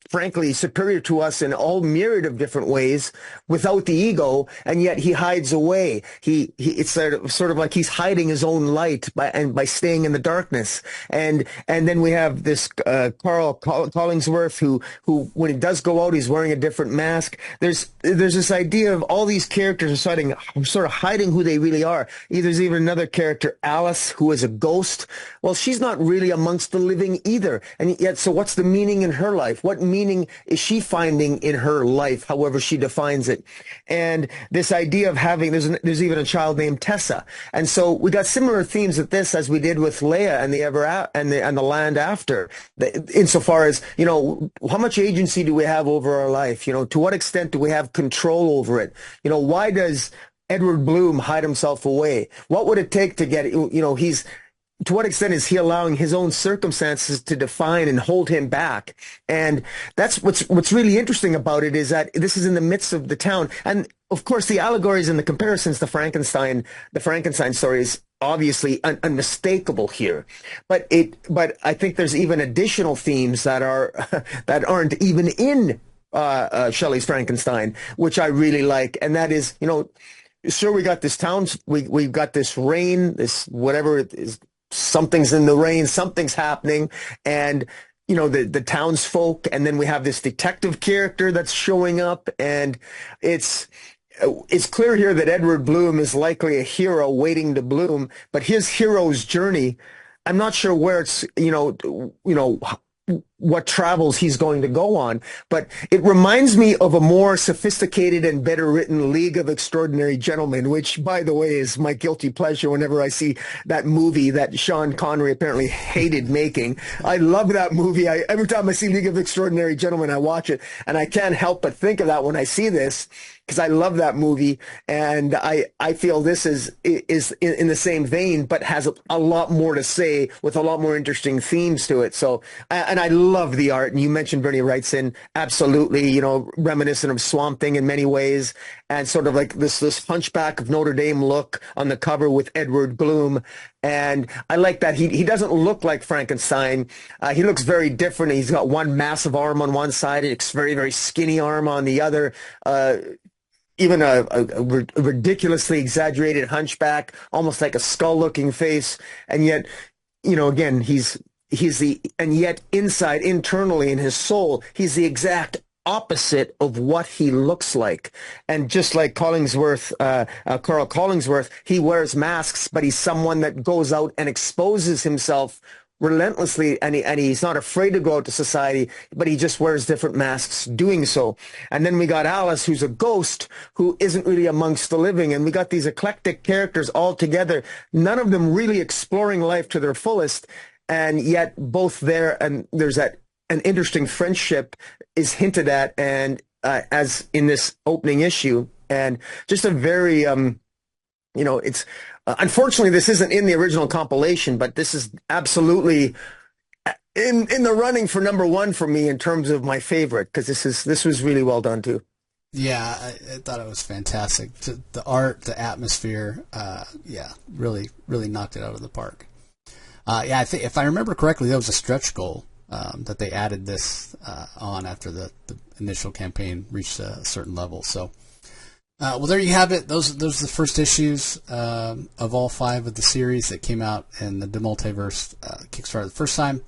frankly, superior to us in all myriad of different ways without the ego, and yet he hides away. It's sort of like he's hiding his own light by staying in the darkness. And then we have this Carl Collingsworth who when he does go out, he's wearing a different mask. There's this idea of all these characters are sort of hiding who they really are. There's even another character, Alice, who is a ghost. Well, she's not really amongst the living either. And yet, so what's the meaning in her life? What meaning is she finding in her life, however she defines it? And this idea of having, there's even a child named Tessa. And so we got similar themes with this as we did with Leia and the Land After, insofar as, you know, how much agency do we have over our life? You know, to what extent do we have control over it? You know, why does Edward Gloom hide himself away? What would it take to get, you know, to what extent is he allowing his own circumstances to define and hold him back? And that's what's really interesting about it, is that this is in the midst of the town. And of course, the allegories and the comparisons to the Frankenstein story is obviously unmistakable here. But I think there's even additional themes that aren't even in Shelley's Frankenstein, which I really like. And that is, you know, sure, we got this town, we've got this rain, this whatever it is, something's in the rain, something's happening, and you know, the townsfolk, and then we have this detective character that's showing up, and it's clear here that Edward Bloom is likely a hero waiting to bloom, but his hero's journey, I'm not sure where it's, you know, what travels he's going to go on, but it reminds me of a more sophisticated and better written League of Extraordinary Gentlemen, which, by the way, is my guilty pleasure whenever I see that movie that Sean Connery apparently hated making. I love that movie. Every time I see League of Extraordinary Gentlemen, I watch it, and I can't help but think of that when I see this, because I love that movie, and I feel this is in the same vein, but has a lot more to say with a lot more interesting themes to it. So, and I love the art, and you mentioned Bernie Wrightson, absolutely, you know, reminiscent of Swamp Thing in many ways, and sort of like this Hunchback of Notre Dame look on the cover with Edward Gloom. And I like that he doesn't look like Frankenstein. He looks very different. He's got one massive arm on one side, it's very, very skinny arm on the other. Even a ridiculously exaggerated hunchback, almost like a skull-looking face, and yet, you know, again, and yet internally in his soul, he's the exact opposite of what he looks like. And just like Carl Collingsworth, he wears masks, but he's someone that goes out and exposes himself relentlessly, and he's not afraid to go out to society, but he just wears different masks doing so. And then we got Alice, who's a ghost who isn't really amongst the living, and we got these eclectic characters all together, none of them really exploring life to their fullest, and yet both there, and there's an interesting friendship is hinted at, and as in this opening issue, and just a very you know, it's unfortunately this isn't in the original compilation, but this is absolutely in the running for #1 for me in terms of my favorite, because this was really well done too. Yeah, I thought it was fantastic. The art, the atmosphere, yeah, really, really knocked it out of the park. Yeah, I think if I remember correctly, that was a stretch goal that they added this on after the initial campaign reached a certain level. So. Well, there you have it. Those are the first issues of all 5 of the series that came out in the DeMultiverse Kickstarter the first time.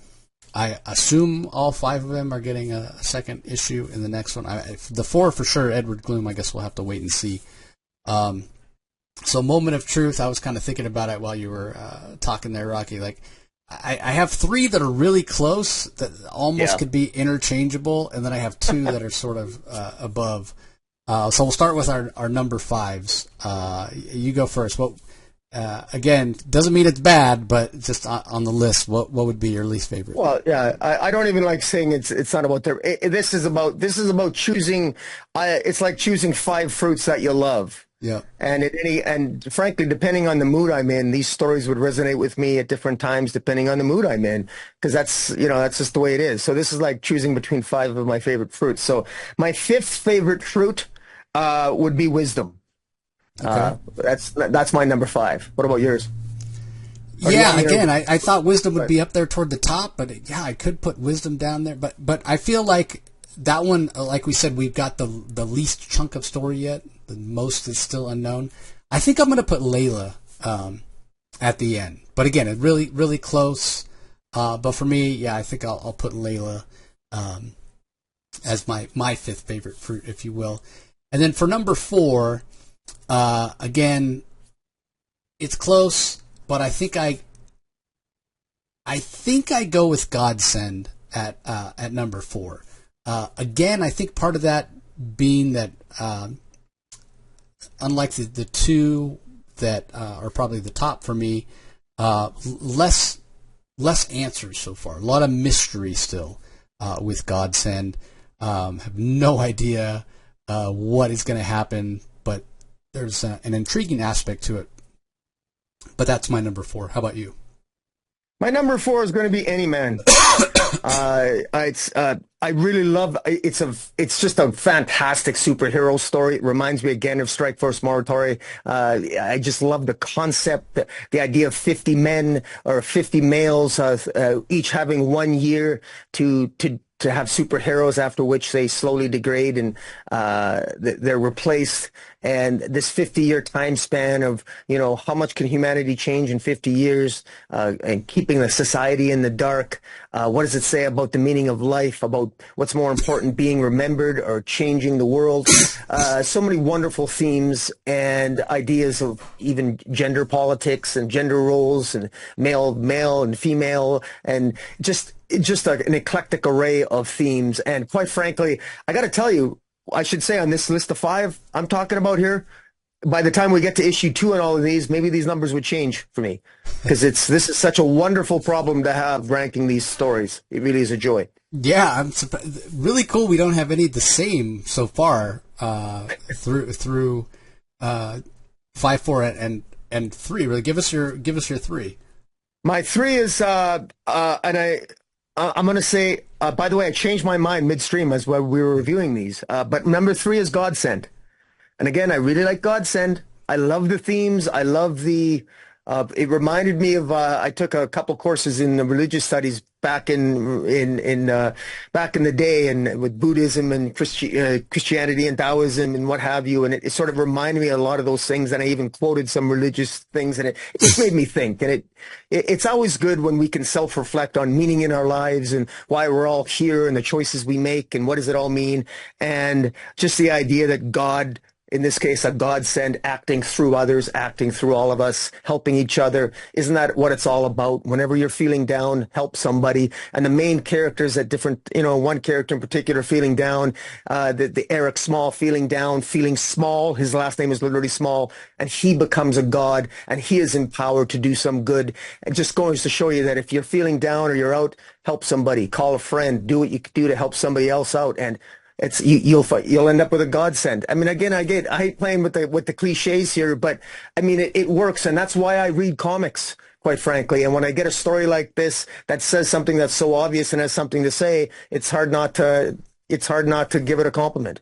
I assume all 5 of them are getting a second issue in the next one. The 4 for sure, Edward Gloom, I guess we'll have to wait and see. So Moment of Truth, I was kind of thinking about it while you were talking there, Rocky. Like, I have 3 that are really close, that almost could be interchangeable, and then I have 2 that are sort of above. So we'll start with our number 5s. You go first. What? Again, doesn't mean it's bad, but just on the list, what would be your least favorite? Well, yeah, I don't even like saying it's not about this is about choosing. It's like choosing 5 fruits that you love. Yeah. And frankly, depending on the mood I'm in, these stories would resonate with me at different times, depending on the mood I'm in, because that's just the way it is. So this is like choosing between 5 of my favorite fruits. So my 5th favorite fruit would be wisdom. Okay. That's my number 5. What about yours? Yeah, again, I thought wisdom would be up there toward the top, but yeah, I could put wisdom down there. But I feel like that one, like we said, we've got the least chunk of story yet. The most is still unknown. I think I'm going to put Layla at the end. But again, it's really, really close. But for me, yeah, I think I'll put Layla as my 5th favorite fruit, if you will. And then for number 4, again, it's close, but I think I go with Godsend at number 4. Again, I think part of that being that, unlike the two that are probably the top for me, less answers so far. A lot of mystery still with Godsend. Have no idea what is going to happen, but there's an intriguing aspect to it. But that's my number 4. How about you? My number 4 is going to be Anyman. I really love it's just a fantastic superhero story. It reminds me again of Strikeforce Morituri. I just love the concept, the idea of 50 men or 50 males, each having 1 year to have superheroes, after which they slowly degrade and they're replaced. And this 50-year time span of, how much can humanity change in 50 years, and keeping the society in the dark. What does it say about the meaning of life, about what's more important, being remembered or changing the world? So many wonderful themes and ideas of even gender politics and gender roles and male and female, and just an eclectic array of themes. And quite frankly, I got to tell you, I should say on this list of 5 I'm talking about here, by the time we get to issue 2 and all of these, maybe these numbers would change for me, because this is such a wonderful problem to have, ranking these stories. It really is a joy. Yeah, I'm really cool. We don't have any the same so far through 5, 4, and 3. Really, give us your 3. My 3 is and I'm going to say, by the way, I changed my mind midstream as well. We were reviewing these. But number 3 is Godsend. And again, I really like Godsend. I love the themes. I love it reminded me of, I took a couple courses in religious studies back in the day, and with Buddhism and Christianity and Taoism and what have you. And it sort of reminded me of a lot of those things. And I even quoted some religious things, and it just made me think. And it's always good when we can self-reflect on meaning in our lives and why we're all here and the choices we make and what does it all mean. And just the idea that God, in this case, a Godsend, acting through others, acting through all of us, helping each other. Isn't that what it's all about? Whenever you're feeling down, help somebody. And the main characters at different, one character in particular feeling down, the Eric Small feeling down, feeling small. His last name is literally Small, and he becomes a god, and he is empowered to do some good. And just goes to show you that if you're feeling down or you're out, help somebody, call a friend, do what you can do to help somebody else out. And you'll end up with a Godsend. I mean, again, I hate playing with the cliches here, but I mean, it works, and that's why I read comics, quite frankly. And when I get a story like this that says something that's so obvious and has something to say, it's hard not to give it a compliment.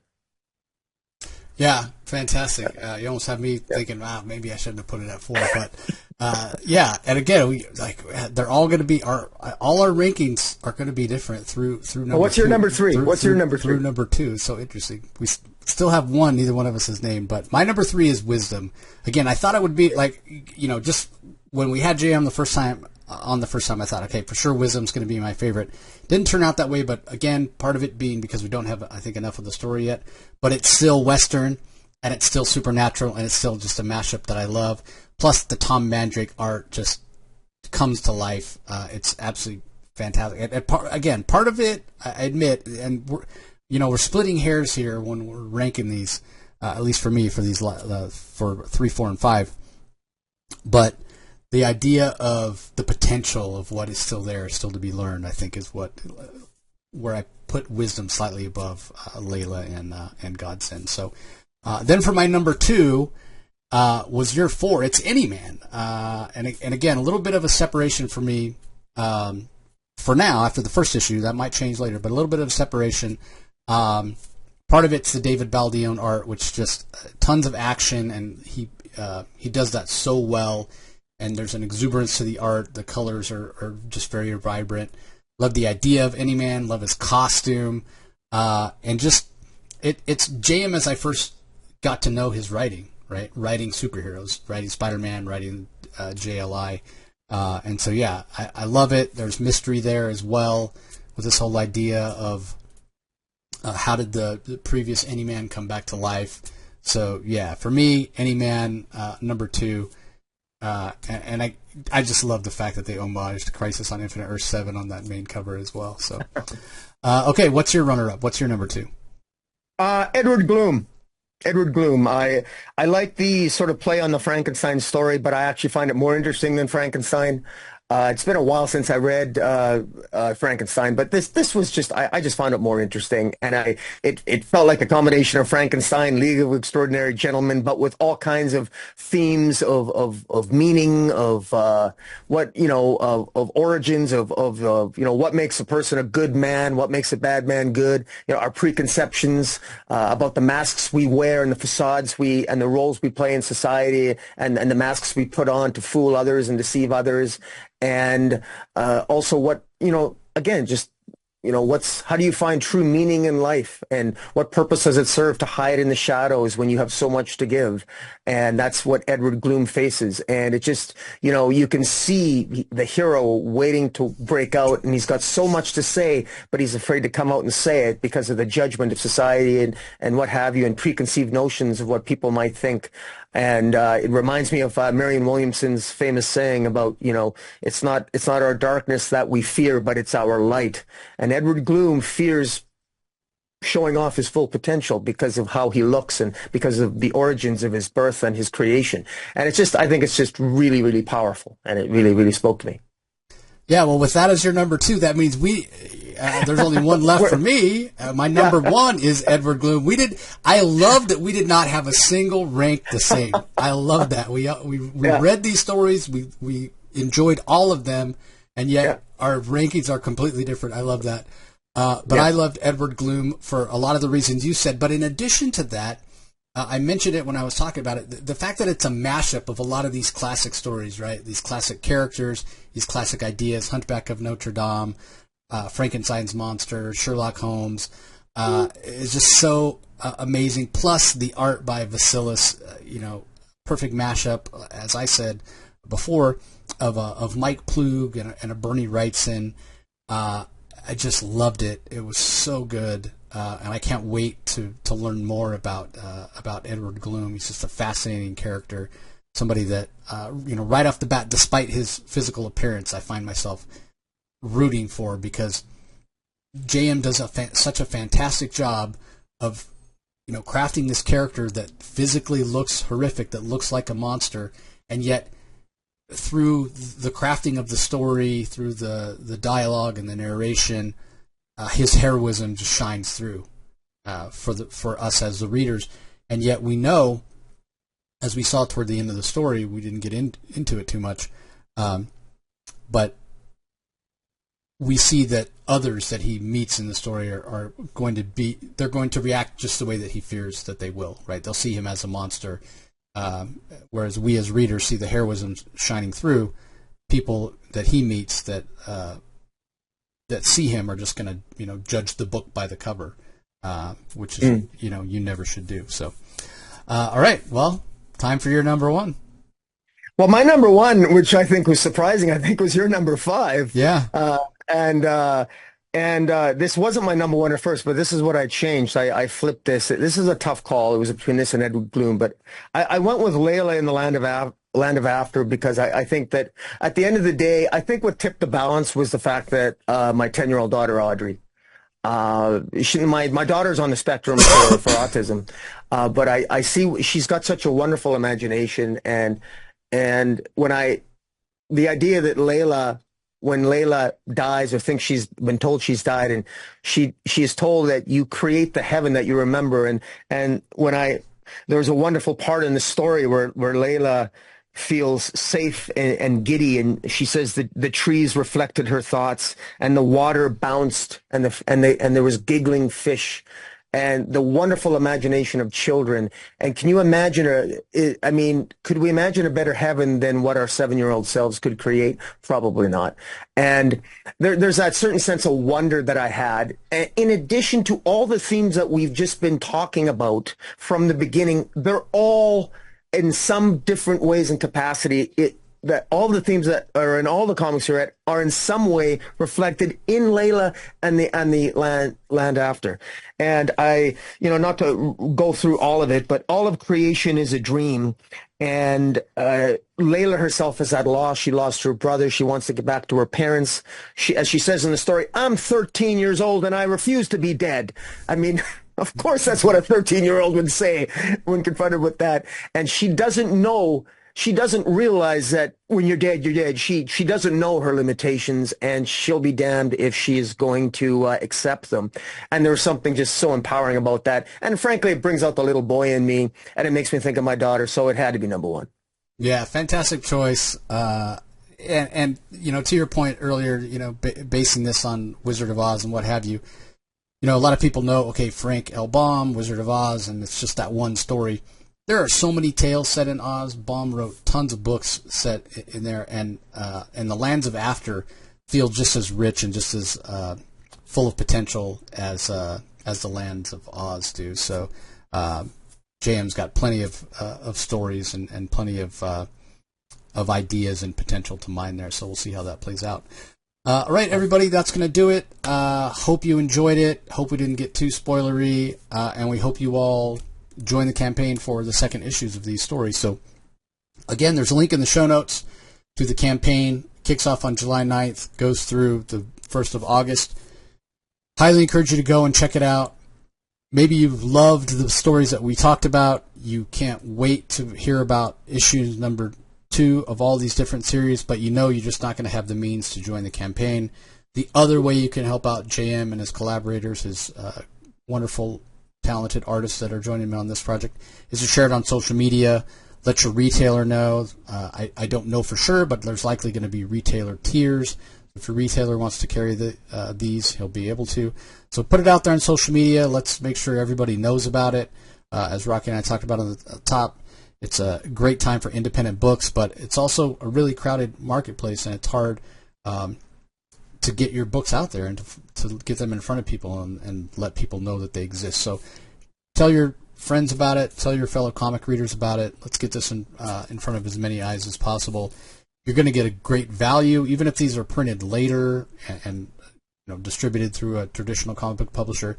Yeah, fantastic. You almost have me thinking, wow, maybe I shouldn't have put it at 4, but yeah. And again, they're all going to be all our rankings are going to be different through number. What's your number 3? What's your number 3? Through number 2. So interesting. We still have one. Neither one of us has named, but my number 3 is Wisdom. Again, I thought it would be just when we had Jay on the first time, I thought, okay, for sure, Wisdom's going to be my favorite. Didn't turn out that way, but again, part of it being because we don't have, I think, enough of the story yet. But it's still Western, and it's still supernatural, and it's still just a mashup that I love. Plus, the Tom Mandrake art just comes to life. It's absolutely fantastic. And part of it, I admit, and we're splitting hairs here when we're ranking these, at least for me, for these for 3, 4, and 5. But the idea of the potential of what is still there, still to be learned, I think is where I put Wisdom slightly above Layla and Godsend. So then for my number 2 was your 4. It's Anyman, and again, a little bit of a separation for me for now after the first issue. That might change later, but a little bit of a separation. Part of it's the David Baldeón art, which just tons of action, and he does that so well. And there's an exuberance to the art. The colors are just very vibrant. Love the idea of Anyman. Love his costume. And just, it's JM as I first got to know his writing, right? Writing superheroes, writing Spider-Man, writing JLI. And so, yeah, I love it. There's mystery there as well with this whole idea of how did the previous Anyman come back to life. So, yeah, for me, Anyman, number 2. And I just love the fact that they homaged Crisis on Infinite Earth 7 on that main cover as well. So, Okay, what's your runner-up? What's your number 2? Edward Gloom. Edward Gloom. I like the sort of play on the Frankenstein story, but I actually find it more interesting than Frankenstein. It's been a while since I read Frankenstein, but this was just I just found it more interesting, and it felt like a combination of Frankenstein, League of Extraordinary Gentlemen, but with all kinds of themes of meaning, of what of origins, of what makes a person a good man, what makes a bad man good, our preconceptions about the masks we wear and the facades and the roles we play in society, and the masks we put on to fool others and deceive others. And also what, again, just, how do you find true meaning in life, and what purpose does it serve to hide in the shadows when you have so much to give? And that's what Edward Gloom faces. And it just, you can see the hero waiting to break out, and he's got so much to say, but he's afraid to come out and say it because of the judgment of society and what have you, and preconceived notions of what people might think. And it reminds me of Marianne Williamson's famous saying about, it's not our darkness that we fear, but it's our light. And Edward Gloom fears showing off his full potential because of how he looks and because of the origins of his birth and his creation. And I think it's just really, really powerful. And it really, really spoke to me. Yeah, well, with that as your number 2, that means there's only one left for me. My number 1 is Edward Gloom. I love that we did not have a single rank the same. I love that. We read these stories, we enjoyed all of them, and yet our rankings are completely different. I love that. But I loved Edward Gloom for a lot of the reasons you said. But in addition to that, I mentioned it when I was talking about it, the fact that it's a mashup of a lot of these classic stories, right? These classic characters, these classic ideas, Hunchback of Notre Dame, Frankenstein's monster, Sherlock Holmes, is just so amazing. Plus the art by Vasilis, perfect mashup, as I said before, of Mike Plug and a Bernie Wrightson. I just loved it. It was so good. And I can't wait to learn more about Edward Gloom. He's just a fascinating character, somebody that right off the bat, despite his physical appearance, I find myself rooting for, because JM does such a fantastic job of crafting this character that physically looks horrific, that looks like a monster, and yet through the crafting of the story, through the dialogue and the narration, his heroism just shines through for us as the readers. And yet we know, as we saw toward the end of the story, we didn't get into it too much, but we see that others that he meets in the story are going to react just the way that he fears that they will, right? They'll see him as a monster, whereas we as readers see the heroism shining through. People that he meets that see him are just going to judge the book by the cover, which is you never should do. So all right, well, time for your number 1. Well, my number 1, which I think was surprising, I think was your number 5. Yeah. And this wasn't my number 1 at first, but this is what I changed. I flipped this. This is a tough call. It was between this and Edward Gloom, but I went with Layla in the Land of After, because I think that at the end of the day, I think what tipped the balance was the fact that my 10-year-old daughter, Audrey, my daughter's on the spectrum for autism, but I see she's got such a wonderful imagination, and the idea that when Layla dies or thinks she's been told she's died, and she is told that you create the heaven that you remember, and there's a wonderful part in the story where Layla feels safe and giddy, and she says that the trees reflected her thoughts, and the water bounced, and there was giggling fish, and the wonderful imagination of children. And can you imagine could we imagine a better heaven than what our 7-year-old selves could create? Probably not. And there's that certain sense of wonder that I had. And in addition to all the themes that we've just been talking about from the beginning, they're all, in some different ways and capacity, that all the themes that are in all the comics you're at are in some way reflected in Layla and the land after. And not to go through all of it, but all of creation is a dream. And Layla herself is at loss. She lost her brother. She wants to get back to her parents. As she says in the story, I'm 13 years old and I refuse to be dead. I mean, of course, that's what a 13-year-old would say when confronted with that. And she doesn't know. She doesn't realize that when you're dead, you're dead. She doesn't know her limitations, and she'll be damned if she is going to accept them. And there's something just so empowering about that. And frankly, it brings out the little boy in me, and it makes me think of my daughter. So it had to be number one. Yeah, fantastic choice. And you know, to your point earlier, you know, basing this on Wizard of Oz and what have you, you know, a lot of people know, okay, Frank L. Baum, Wizard of Oz, and it's just that one story. There are so many tales set in Oz. Baum wrote tons of books set in there, and the lands of After feel just as rich and just as full of potential as the lands of Oz do. So JM's got plenty of stories and plenty of ideas and potential to mine there. So we'll see how that plays out. All right, everybody, that's going to do it. Hope you enjoyed it. Hope we didn't get too spoilery, and we hope you all join the campaign for the second issues of these stories. So, again, there's a link in the show notes to the campaign. Kicks off on July 9th, goes through the 1st of August. Highly encourage you to go and check it out. Maybe you've loved the stories that we talked about. You can't wait to hear about issues number 2 of all these different series, but you know you're just not going to have the means to join the campaign. The other way you can help out JM and his collaborators, his wonderful talented artists that are joining me on this project, is to share it on social media. Let your retailer know. I don't know for sure, but there's likely going to be retailer tiers. If your retailer wants to carry these, he'll be able to. So put it out there on social media. Let's make sure everybody knows about it. As Rocky and I talked about on the top, it's a great time for independent books, but it's also a really crowded marketplace, and it's hard to get your books out there and to get them in front of people and let people know that they exist. So tell your friends about it. Tell your fellow comic readers about it. Let's get this in front of as many eyes as possible. You're going to get a great value, even if these are printed later and you know, distributed through a traditional comic book publisher.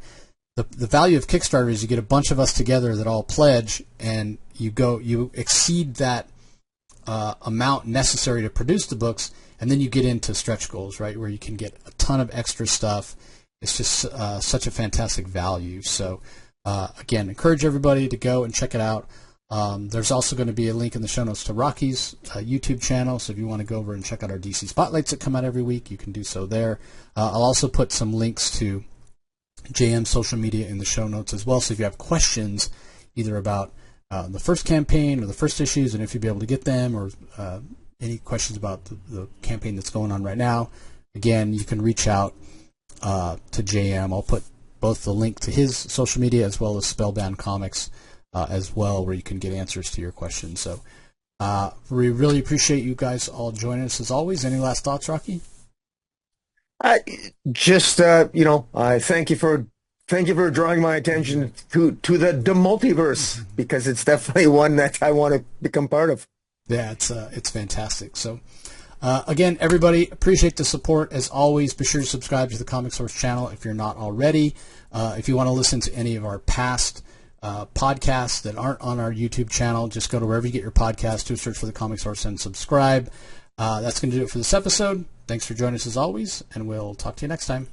The value of Kickstarter is you get a bunch of us together that all pledge, and you exceed that amount necessary to produce the books, and then you get into stretch goals, right, where you can get a ton of extra stuff. It's just such a fantastic value. So, again, encourage everybody to go and check it out. There's also going to be a link in the show notes to Rocky's YouTube channel, so if you want to go over and check out our DC Spotlights that come out every week, you can do so there. I'll also put some links to JM's social media in the show notes as well, so if you have questions either about the first campaign or the first issues, and if you'll be able to get them, or any questions about the campaign that's going on right now, again, you can reach out to JM. I'll put both the link to his social media as well as Spellbound Comics as well, where you can get answers to your questions. So we really appreciate you guys all joining us as always. Any last thoughts, Rocky? I thank you for drawing my attention to the DeMultiverse, because it's definitely one that I want to become part of. Yeah, it's fantastic. So, again, everybody, appreciate the support. As always, be sure to subscribe to the Comic Source channel if you're not already. If you want to listen to any of our past podcasts that aren't on our YouTube channel, just go to wherever you get your podcast, do a search for the Comic Source and subscribe. That's going to do it for this episode. Thanks for joining us as always, and we'll talk to you next time.